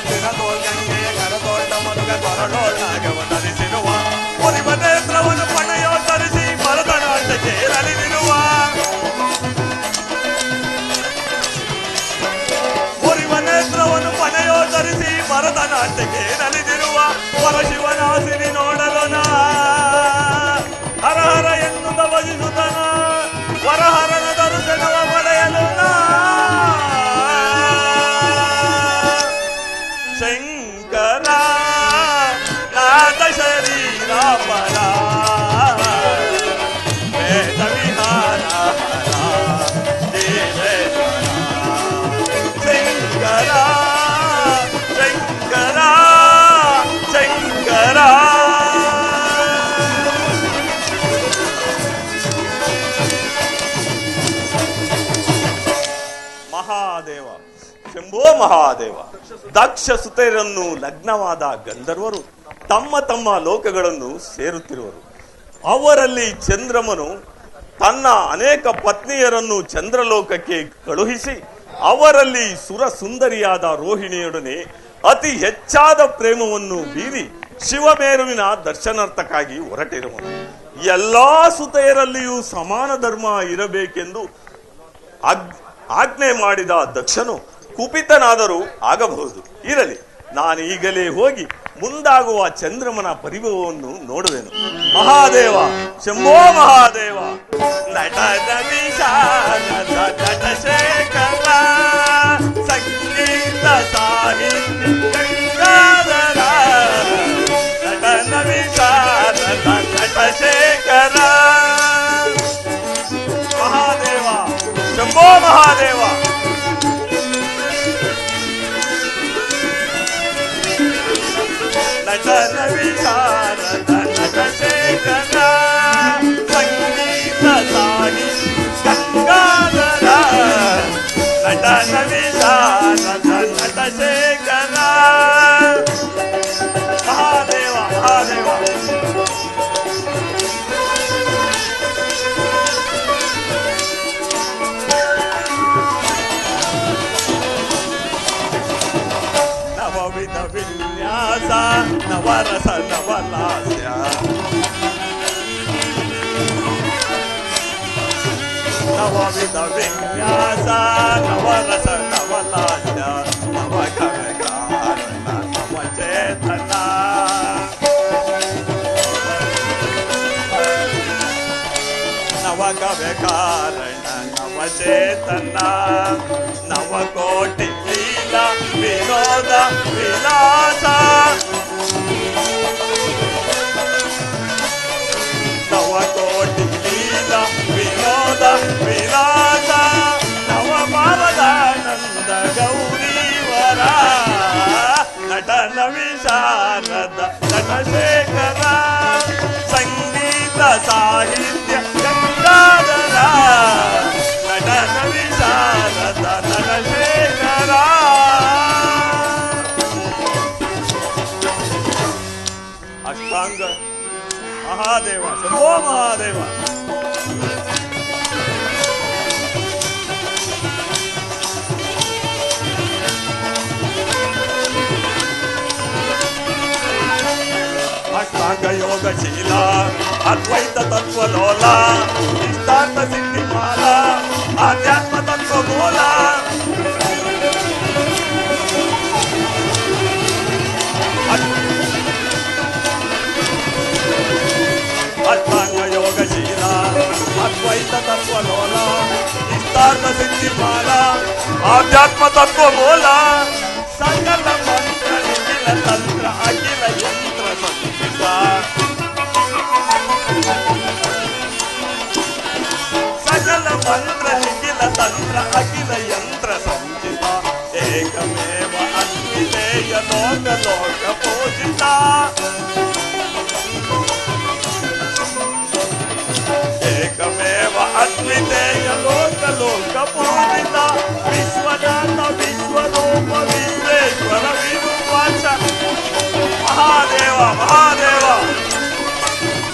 ಶಿರದೋಳ್ ಗಂಗೆಯ ಕರದೋಟ ಮರುಗ ಕೊರಡೋ ನಾಗವ ತರಿಸಿರುವ ಪುರಿವ ನೇತ್ರವನ್ನು ಪಣೆಯೋ ತರಿಸಿ ಭರತನಾಟ್ಯಕ್ಕೆ ನಲಿದಿರುವ ಪುರಿವ ನೇತ್ರವನ್ನು ಪಣೆಯೋ ತರಿಸಿ ಭರತನಾಟ್ಯಕ್ಕೆ ನಲಿದಿರುವ ಪರಶಿವನ ಸಿರಿ ನೋಡಲು ಹರ ಹರ ಎನ್ನುತ್ತ ಭಜಿಸುತ್ತನ ವರಹರನ ದರ್ಶನವ ಪಡೆಯಲು ಶಂಕರ ನಾದ ಶರೀರ ಪರ ವೇದ ವಿಹಾರ ಶಂಕರ ಶಂಕರ ಶಂಕರ ಮಹಾದೇವ ಶಂಭೋ ಮಹಾದೇವ ದಕ್ಷ ಸುತೆಯರನ್ನು ಲಗ್ನವಾದ ಗಂಧರ್ವರು ತಮ್ಮ ತಮ್ಮ ಲೋಕಗಳನ್ನು ಸೇರುತ್ತಿರುವರು. ಅವರಲ್ಲಿ ಚಂದ್ರಮನು ತನ್ನ ಅನೇಕ ಪತ್ನಿಯರನ್ನು ಚಂದ್ರಲೋಕಕ್ಕೆ ಕಳುಹಿಸಿ ಅವರಲ್ಲಿ ಸುರ ಸುಂದರಿಯಾದ ರೋಹಿಣಿಯೊಡನೆ ಅತಿ ಹೆಚ್ಚಾದ ಪ್ರೇಮವನ್ನು ಬೀರಿ ಶಿವಮೇರುವಿನ ದರ್ಶನಾರ್ಥಕ್ಕಾಗಿ ಹೊರಟಿರುವನು. ಎಲ್ಲಾ ಸುತೆಯರಲ್ಲಿಯೂ ಸಮಾನ ಧರ್ಮ ಇರಬೇಕೆಂದು ಆಜ್ಞೆ ಮಾಡಿದ ದಕ್ಷನು ಕುಪಿತನಾದರೂ ಆಗಬಹುದು. ಇರಲಿ, ನಾನು ಈಗಲೇ ಹೋಗಿ ಮುಂದಾಗುವ ಚಂದ್ರಮನ ಪರಿಭವವನ್ನು ನೋಡುವೆನು. ಮಹಾದೇವ ಶಂಭೋ ಮಹಾದೇವ ನಟನ ಶೇಖರ ಸಂಗೀತ ಸಾಹಿತ್ಯ ಗಂಗಾಧರ ನಟನ ವಿಶಾರದ ನಟಶೇಖರ ಸಂಗೀತ ಸಾಗಿ ಗಂಗಾಧರ ನಟನ ವಿಶಾರದ ನಟಶೇಖರ ಮಹಾದೇವ ಮಹಾದೇವ ನವವಿಧ ವಿನ್ಯಾಸ ನವರಸ ನವಲಾಸ್ಯ ನವವಿಧ ವಿನ್ಯಾಸ ನವರಸ ನವಲಾಸ್ಯ ನವ ಕವಿಗಾರಣ ನವ ಚೇತನ ನವ ಕವಿಗಾರಣ ನವ ಚೇತನ ನವಕೋಟಿ ಲೀಲಾ ವಿನೋದ ವಿಲಾಸ ನವಕೋಟಿ ಲೀಲಾ ವಿನೋದ ವಿಲಾಸ ನವಮಾನದಾನಂದ ಗೌರೀವರ ನಟನ ವಿಶಾರದ ನಟಶೇಖರ ಸಂಗೀತ ಸಾಹಿತ್ಯ ಗಂಗಾಧರ ನಟನ ವಿಶಾರದ ನಟಶೇಖರ ಅಷ್ಟಾಂಗ ಮಹಾದೇವ ಶಂಭೋ ಮಹಾದೇವ ಅಷ್ಟಾಂಗ ಯೋಗಶೀಲ ಅದ್ವೈತ ತತ್ವಲೋಲ ಇಷ್ಟಾರ್ಥ ಸಿದ್ಧಿಮಾಲ ಆಧ್ಯಾತ್ಮ ತತ್ವ ಮೂಲ ಅಷ್ಟಾಂಗ ಯೋಗಶೀಲ ಅದ್ವೈತ ತತ್ವಲೋಲ ಇಷ್ಟಾರ್ಥ ಸಿದ್ಧಿಮಾಲ ಆಧ್ಯಾತ್ಮ ತತ್ವ ಮೂಲ ಸಕಲ ಮಂತ್ರ ನಿಖಿಲ ತಂತ್ರ ಅಖಿಲ ಯಂತ್ರ ಸಂಚಿತ ಸಕಲ ಮಂತ್ರ ನಿಖಿಲ ತಂತ್ರ ಅಖಿಲ ಯಂತ್ರ ಸಂಚಿತ ಏಕಮೇವ ಅದ್ವಿತೀಯ ಲೋಕ ಲೋಕ ಪೂಜಿತ ಏಕಮೇವ ಅದ್ವಿತೀಯ ಲೋಕ ಲೋಕ ಪೂಜಿತ ವಿಶ್ವನಾಥ ವಿಶ್ವರೂಪ ವಿಶ್ವೇಶ್ವರ ವಿರೂಪಾಕ್ಷ ಮಹಾದೇವ ಮಹಾದೇವ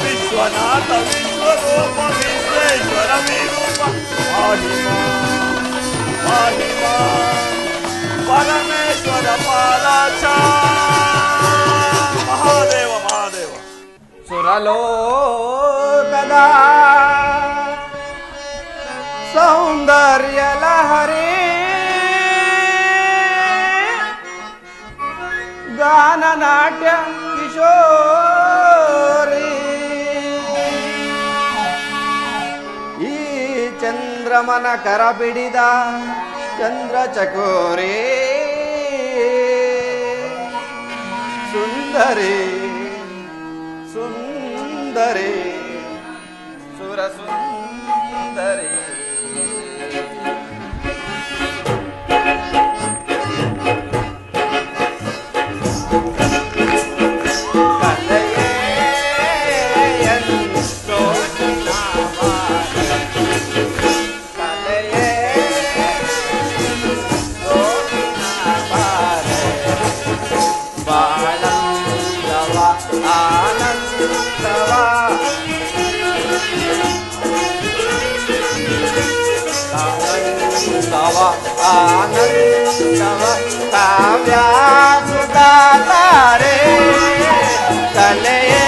ವಿಶ್ವನಾಥ ವಿಶ್ವರೂಪ ವಿಶ್ವೇಶ್ವರ ವಿರೂಪ ಮಹಿಮಾ ಮಹಿಮಾ ಪರಮೇಶ್ವರ ಪಾಲಾಕ್ಷ ಮಹಾದೇವ ಮಹಾದೇವ ಸುರಲೋಕದ ಸೌಂದರ್ಯ ಲಹರಿ ಗಾನ ನಾಟ್ಯ ಕಿಶೋರಿ ಈ ಚಂದ್ರಮನ ಕರ ಬಿಡಿದ ಚಂದ್ರ ಚಕೋರಿ ಸುಂದರಿ ಸುಂದರಿ ಸುರ ಸುಂದರಿ ಆನಂದವ ಕಾವ್ಯ ಸುಧಾತಾರೆ ಕಲೆಯೇ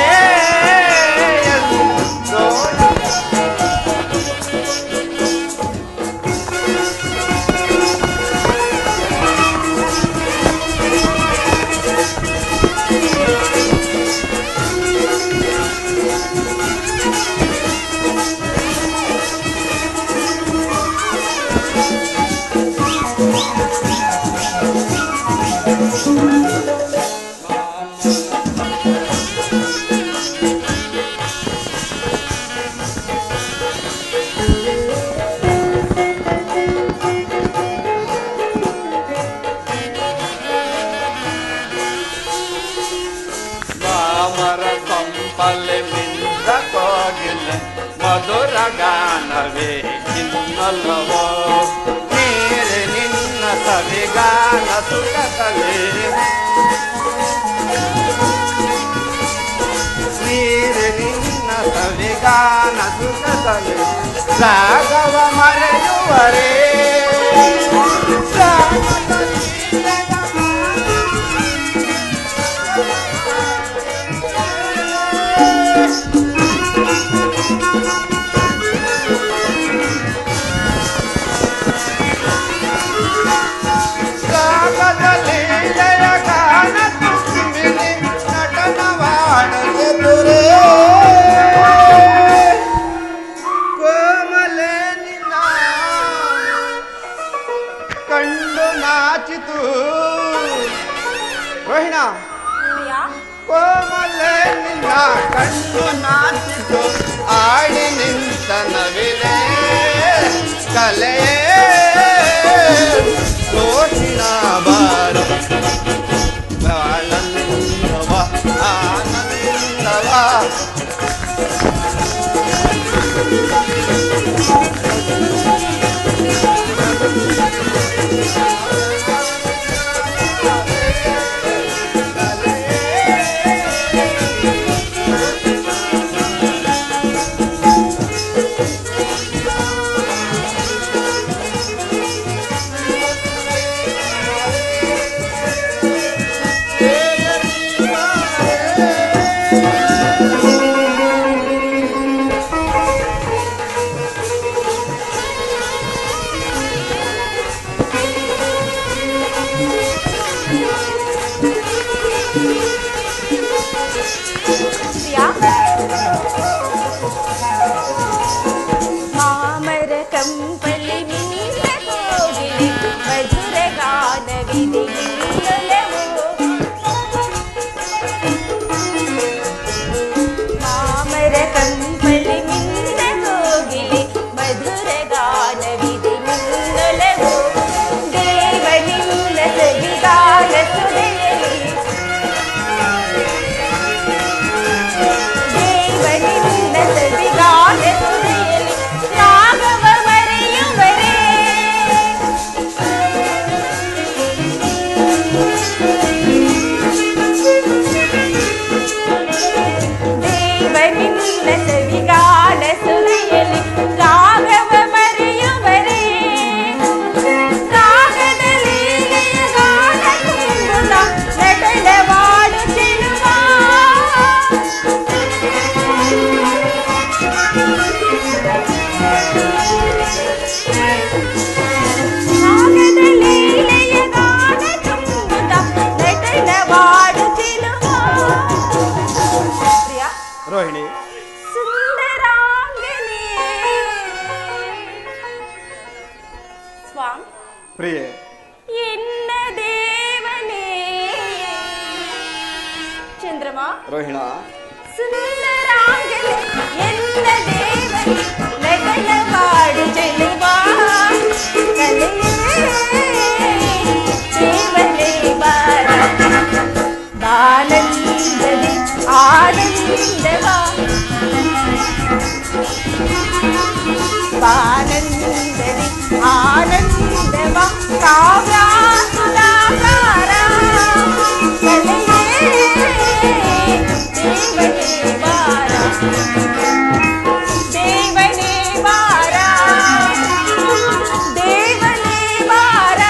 ಅಮರ ಕೊಂಪಲೆ ಮಿಂದ ಕೋಗಿಲೆ ಮಧುರ ಗಾನವೇ ಇನ್ನೊಲ್ಲವೋ ನೀರೆ ನಿನ್ನ ಸವಿಗಾನ ಸುಖದಲ್ಲಿ ನೀರೆ ನಿನ್ನ ಸವಿಗಾನ ಸುಖದಲ್ಲಿ ರಾಗವ ಮರೆಯುವರೇ ಕೋಮಲೆ ನಿನ್ನ ಕಣ್ಣು ನಾಚಿತು ಆಡಿ ನಿಂತ ನವಿಲೆ ಕಲೆಯೇ ರೋಹಿಣ ಬಾರ ಆನಂದವ ಆನಂದವ ಮಾಮರ ಕಂಪಲಿ ಮಿಂದ ಕೋಗಿಲೆ ಮಧುರ ಗಾನವಿದೆ ಇನ್ನೊಲವೋ ಮಾಮರ ಕಂಪಲಿ ಮಿಂದ ಕೋಗಿಲೆ ಮಧುರ ಗಾನವಿದೆ ಇನ್ನೊಲವೋ ದೇವನಿಲ್ಲ ಸವಿಗಾನ ಸುಧೆಯಲ್ಲಿ ದೇವನಿಲ್ಲ ಸವಿಗಾನ ಸುಧೆಯಲ್ಲಿ ರಾಗವ ಮರೆಯುವರೇ ದೇವನಿಲ್ಲ ಸವಿಗಾನ ಸುಧೆಯಲ್ಲಿ ರಾಗವ ಮರೆಯುವರೇ ರಾಗದ ಲೀಲೆಯ ಗಾನ ತುಂಬುತ್ತ ನಟನವಾಡುತ್ತಿರುವ ರಾಗದ ಲೀಲೆಯ ಗಾನ ತುಂಬುತ್ತ ನಟನವಾಡುತ್ತಿರುವ ಪ್ರಿಯ ರೋಹಿಣಿ ಸುಂದರಾಂಗನೇ ಸ್ವಾಮಿ ಪ್ರಿಯೆ ಎನ್ನ ದೇವನೇ ಚಂದ್ರಮ ರೋಹಿಣ ಸುಂದರಾಂಗನೆ ಎನ್ನ ದೇವನೇ ನಟನವಾಡು ಚೆಲುವ ಕಲೆಯೇ ದೇವನೇ ಬಾರ ಬಾನಂದದಿ ಆನಂದವ ಬಾನಂದದಿ ಆನಂದವ ಕಾವ್ಯ ಸುಧಾಕಾರ ಕಲೆಯೇ ದೇವನೇ ಬಾರ ದೇವನೇ ಬಾರ ದೇವನೇ ಬಾರ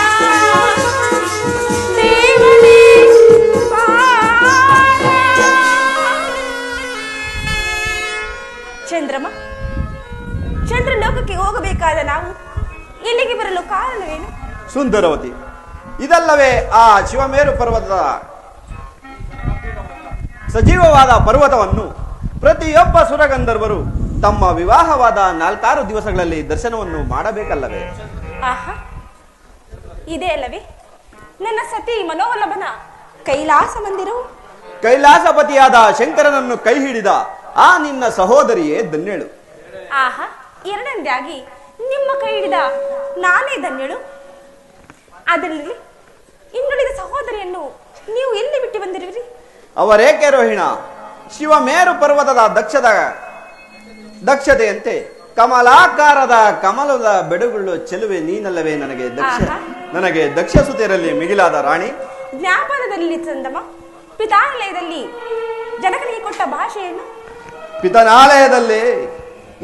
ದೇವನೇ ಬಾರ ಚಂದ್ರಮ ಚಂದ್ರಲೋಕಕ್ಕೆ ಹೋಗಬೇಕಾದ ನಾವು ಇಲ್ಲಿಗೆ ಬರಲು ಕಾರಣವೇನು? ಸುಂದರವತಿ, ಇದಲ್ಲವೇ ಆ ಶಿವಮೇರು ಪರ್ವತದ ಸಜೀವವಾದ ಪರ್ವತವನ್ನು ಪ್ರತಿಯೊಬ್ಬ ಸುರಗಂಧರ್ವರು ತಮ್ಮ ವಿವಾಹವಾದ 4-6 ದಿವಸಗಳಲ್ಲಿ ದರ್ಶನವನ್ನು ಮಾಡಬೇಕಲ್ಲವೇ? ಆಹಾ, ಇದೇ ಅಲ್ಲವೇ ನನ್ನ ಸತಿ ಮನೋವಲ್ಲಭನ ಕೈಲಾಸ ಮಂದಿರವು? ಕೈಲಾಸಪತಿಯಾದ ಶಂಕರನನ್ನು ಕೈ ಹಿಡಿದ ಆ ನಿನ್ನ ಸಹೋದರಿಯೇ ಧನ್ಯಳು. ಆಹಾ, ಎರಡನೇದಾಗಿ ನಿಮ್ಮ ಕೈ ಹಿಡಿದ ನಾನೇ ಧನ್ಯಳು. ಅದರಲ್ಲಿ ಇನ್ನುಳಿದ ಸಹೋದರಿಯನ್ನು ನೀವು ಎಲ್ಲಿ ಬಿಟ್ಟು ಬಂದಿರುವಿರಿ? ಅವರೇಕೆ ರೋಹಿಣ, ಶಿವಮೇರು ಪರ್ವತದ ದಕ್ಷತೆಯಂತೆ ಕಮಲಾಕಾರದ ಕಮಲದ ಬೆಡುಗುಳ್ಳು ಚೆಲುವೆ ನೀನಲ್ಲವೇ ನನಗೆ ದಕ್ಷ ಸುತೆಯರಲ್ಲಿ ಮಿಗಿಲಾದ ರಾಣಿ. ಜ್ಞಾಪನದಲ್ಲಿ ಚಂದಮ ಪಿತಾಲಯದಲ್ಲಿ ಜನಕನಿಗೆ ಕೊಟ್ಟ ಭಾಷೆಯನ್ನು ಪಿತನಾಲಯದಲ್ಲಿ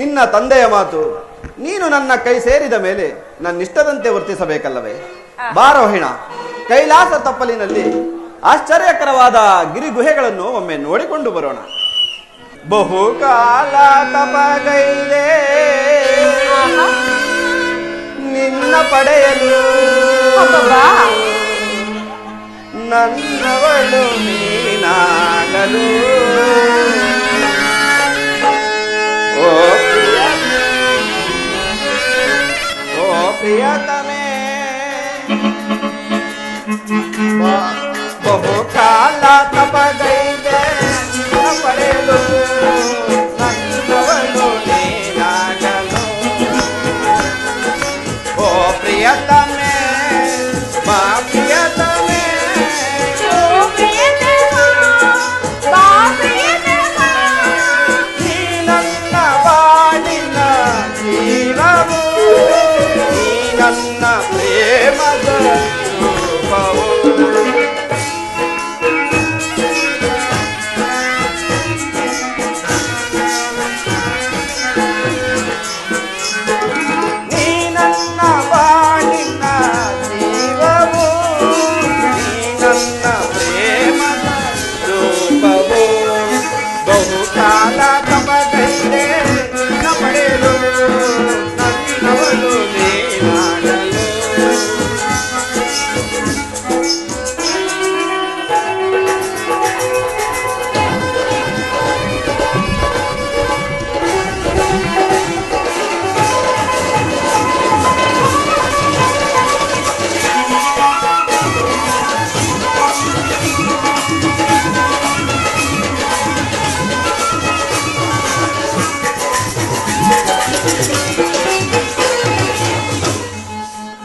ನಿನ್ನ ತಂದೆಯ ಮಾತು ನೀನು ನನ್ನ ಕೈ ಸೇರಿದ ಮೇಲೆ ನನ್ನಿಷ್ಟದಂತೆ ವರ್ತಿಸಬೇಕಲ್ಲವೇ? ಬಾರೋಹಿಣ, ಕೈಲಾಸ ತಪ್ಪಲಿನಲ್ಲಿ ಆಶ್ಚರ್ಯಕರವಾದ ಗಿರಿ ಗುಹೆಗಳನ್ನು ಒಮ್ಮೆ ನೋಡಿಕೊಂಡು ಬರೋಣ. ಬಹುಕಾಲ ತಪಗೈದೆ ನಿನ್ನ ಪಡೆಯಲು ನನ್ನವಳು ನೀನಾಗಲು. ಓ ಪ್ರಿಯತಮೇ, ಬಹುಕಾಲ ತಪಗೈದೆ ನಿನ್ನ ಪಡೆಯಲು ನನ್ನವಳು ನೀನಾಗಲು. ಓ ಪ್ರಿಯತಮೇ, ಮಾ ಪ್ರಿಯತಮೇ, ನೀ ನನ್ನ ಬಾಳಿನ ಜೀವವು, ನೀ ನನ್ನ ಪ್ರೇಮದ ರೂಪವು.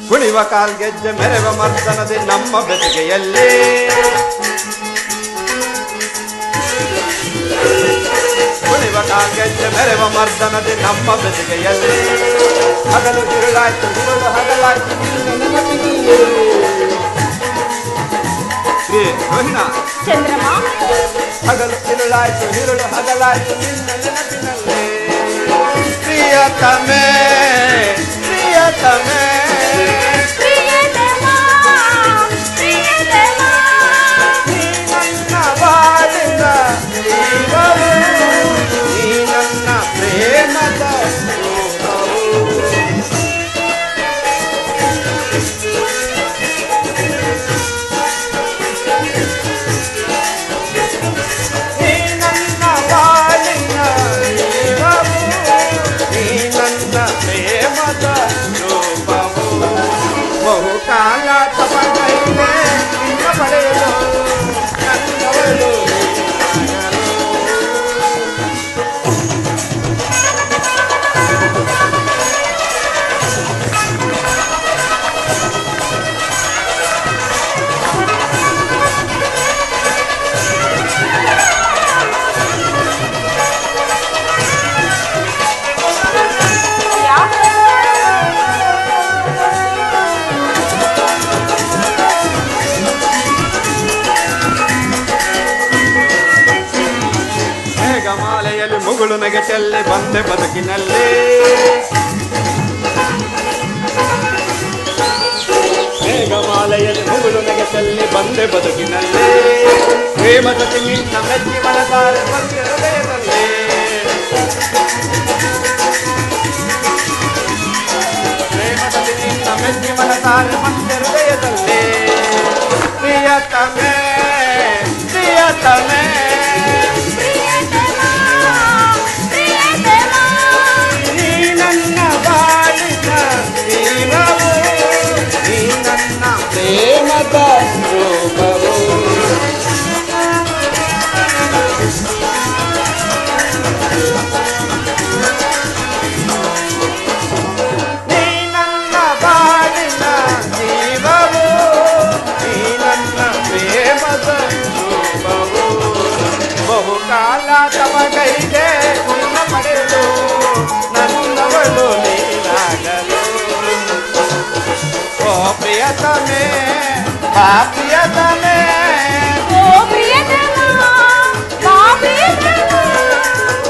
ಕುಣಿವ ಕಾಲ್ಗೆಜ್ಜೆ ಮೆರೆವ ಮರ್ದನದೆ ನಮ್ಮ ಬೆದರಿಗೆಯಲ್ಲಿ, ಕುಣಿವ ಕಾಲ್ಗೆಜ್ಜೆ ಮೆರೆವ ಮರ್ದನದೆ ನಮ್ಮ ಬೆದರಿಗೆಯಲ್ಲಿ. ಹಗಲು ತಿರುಳಾಯ್ತು ತಿರುಳು ಹಗಲಾಯ್ತು ಶ್ರೀ ರೋಹಿಣ ಚಂದ್ರಮ, ಹಗಲು ತಿರುಳಾಯ್ತು ತಿರುಳು ಹಗಲಾಯ್ತು ನಿನ್ನ ನೆನಪಿನಲ್ಲಿ. ಪ್ರಿಯತಮೇ ಪ್ರಿಯತಮೇ, ನೀ ನನ್ನ ಬಾಳಿನ ಜೀವವು, ನೀ ನನ್ನ ಪ್ರೇಮದ ರೂಪವು. ನೀ ನನ್ನ ಬಾಳಿನ ಜೀವವು, ನೀ ನನ್ನ ಪ್ರೇಮದ ರೂಪವು. ಬಹುಕಾಲ ತಪಗೈದೆ ನಿನ್ನ ಪಡೆಯಲು ನನ್ನವಳು ನೀನಾಗಲು. ಮೇಘಮಾಲೆಯಲ್ಲಿ ಮುಗುಳು ನೆಗೆಟಲ್ಲಿ ಬಂದೆ ಬದುಕಿನಲ್ಲಿ, ಮೇಘಮಾಲೆಯಲ್ಲಿ ಮುಗುಳು ನೆಗೆಟಲ್ಲಿ ಬಂದೆ ಬದುಕಿನಲ್ಲಿ. ಪ್ರೇಮ ಜೊತೆ ನಿನ್ನ ಮೆಚ್ಚಿ ಮನಸಾರೆ ಬಂದೆ ಹೃದಯದಲ್ಲಿ. ಪ್ರೇಮ ಜೊತೆ ನಿನ್ನ ಮೆಚ್ಚಿ ಮನಸಾರೆ ಬಂದೆ ಹೃದಯದಲ್ಲಿ. ಪ್ರಿಯತಮೇ ಪ್ರಿಯತಮೇ, ನೀ ನನ್ನ ಬಾಳಿನ ಜೀವವು, ನೀ ನನ್ನ ಪ್ರೇಮದ ರೂಪವು. ನೀ ನನ್ನ ಬಾಳಿನ ಜೀವವು, ನೀ ನನ್ನ ಪ್ರೇಮದ ರೂಪವು. ತಮಗೈದೆ ನಿನ್ನ ಪಡೆದು ನನ್ನವಳು ನೀನಾಗಲು ಓ ಪ್ರಿಯತಮೇ ಬಾ ಪ್ರಿಯತಮೇ ಓ ಪ್ರಿಯತಮ ಬಾ ಪ್ರಿಯತಮ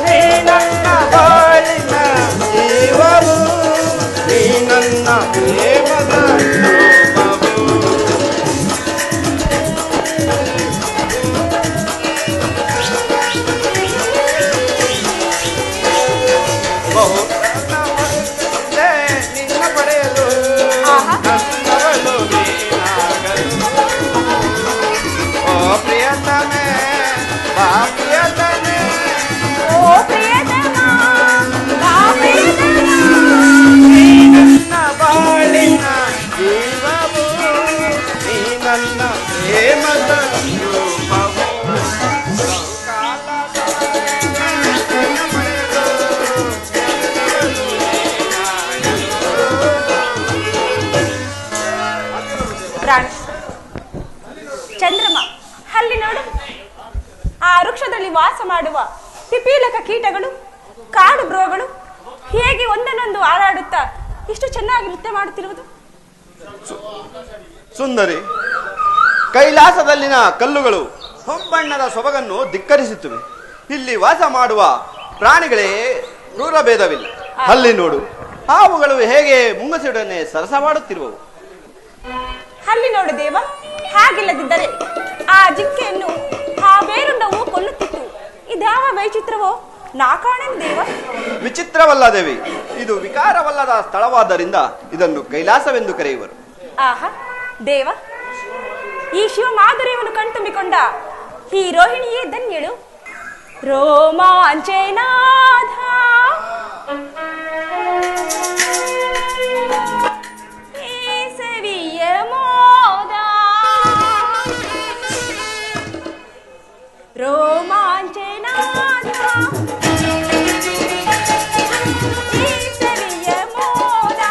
ನೀ ನನ್ನ ಬಾಳಿನ ಜೀವವು ನೀ ನನ್ನ ಪ್ರೇಮದ ರೂಪವು ಬಹು ನನ್ನವಳೇ ನಿನ್ನ ಪಡೆಯಲು ಆಹಾ. ನನ್ನವಳು ನೀನಾಗಲು ಓ ಪ್ರಿಯತಮೇ ಬಾ ಪ್ರಿಯತಮೇ ಓ ಪ್ರಿಯತಮ ಬಾ ಪ್ರಿಯತಮ ನೀ ನನ್ನ ಬಾಳಿನ ಜೀವವು ನೀ ನನ್ನ ಪ್ರೇಮದ ರೂಪವು ಪ್ರಾಣ ಚಂದ್ರಮ ಅಲ್ಲಿ ನೋಡು ಆ ವೃಕ್ಷದಲ್ಲಿ ವಾಸ ಮಾಡುವ ಪಿಪೀಲಕ ಕೀಟಗಳು ಕಾಡು ಮೃಗಗಳು ಹೇಗೆ ಒಂದನ್ನೊಂದು ಹಾರಾಡುತ್ತಾ ಇಷ್ಟು ಚೆನ್ನಾಗಿ ನೃತ್ಯ ಮಾಡುತ್ತಿರುವುದು. ಸುಂದರಿ, ಕೈಲಾಸದಲ್ಲಿನ ಕಲ್ಲುಗಳು ಹೊಂಬಣ್ಣದ ಸೊಬಗನ್ನು ಧಿಕ್ಕರಿಸುತ್ತವೆ. ಇಲ್ಲಿ ವಾಸ ಮಾಡುವ ಪ್ರಾಣಿಗಳೇ ಕ್ರೂರ ಭೇದವಿಲ್ಲ. ಅಲ್ಲಿ ನೋಡು, ಹಾವುಗಳು ಹೇಗೆ ಮುಂಗಸಿಡನೆ ಸರಸ ಮಾಡುತ್ತಿರುವವು. ಅಲ್ಲಿ ನೋಡು ದೇವ, ಹಾಗಿಲ್ಲದಿದ್ದರೆ ಆ ಜಿಂಕೆಯನ್ನು ಆ ಬೇರುಂಡವು ಕೊಲ್ಲುತ್ತಿತ್ತು. ಇದ್ಯಾವ ವೈಚಿತ್ರವೋ ನಾ ಕಾಣೆನು ದೇವ. ವಿಚಿತ್ರವಲ್ಲ ದೇವಿ, ಇದು ವಿಕಾರವಲ್ಲದ ಸ್ಥಳವಾದ್ದರಿಂದ ಇದನ್ನು ಕೈಲಾಸವೆಂದು ಕರೆಯುವರು. ಆಹಾ ದೇವ, ಈ ಶಿವ ಮಾಧುರ್ಯವನ್ನು ಕಣ್ತುಂಬಿಕೊಂಡ ಈ ರೋಹಿಣಿಯೇ ಧನ್ಯಳು. ರೋಮಾಂಚನಾಧ ಕೇಸರಿಯ ಮೋದ ರೋಮಾಂಚನಾಧ ಕೇಸರಿಯ ಮೋದ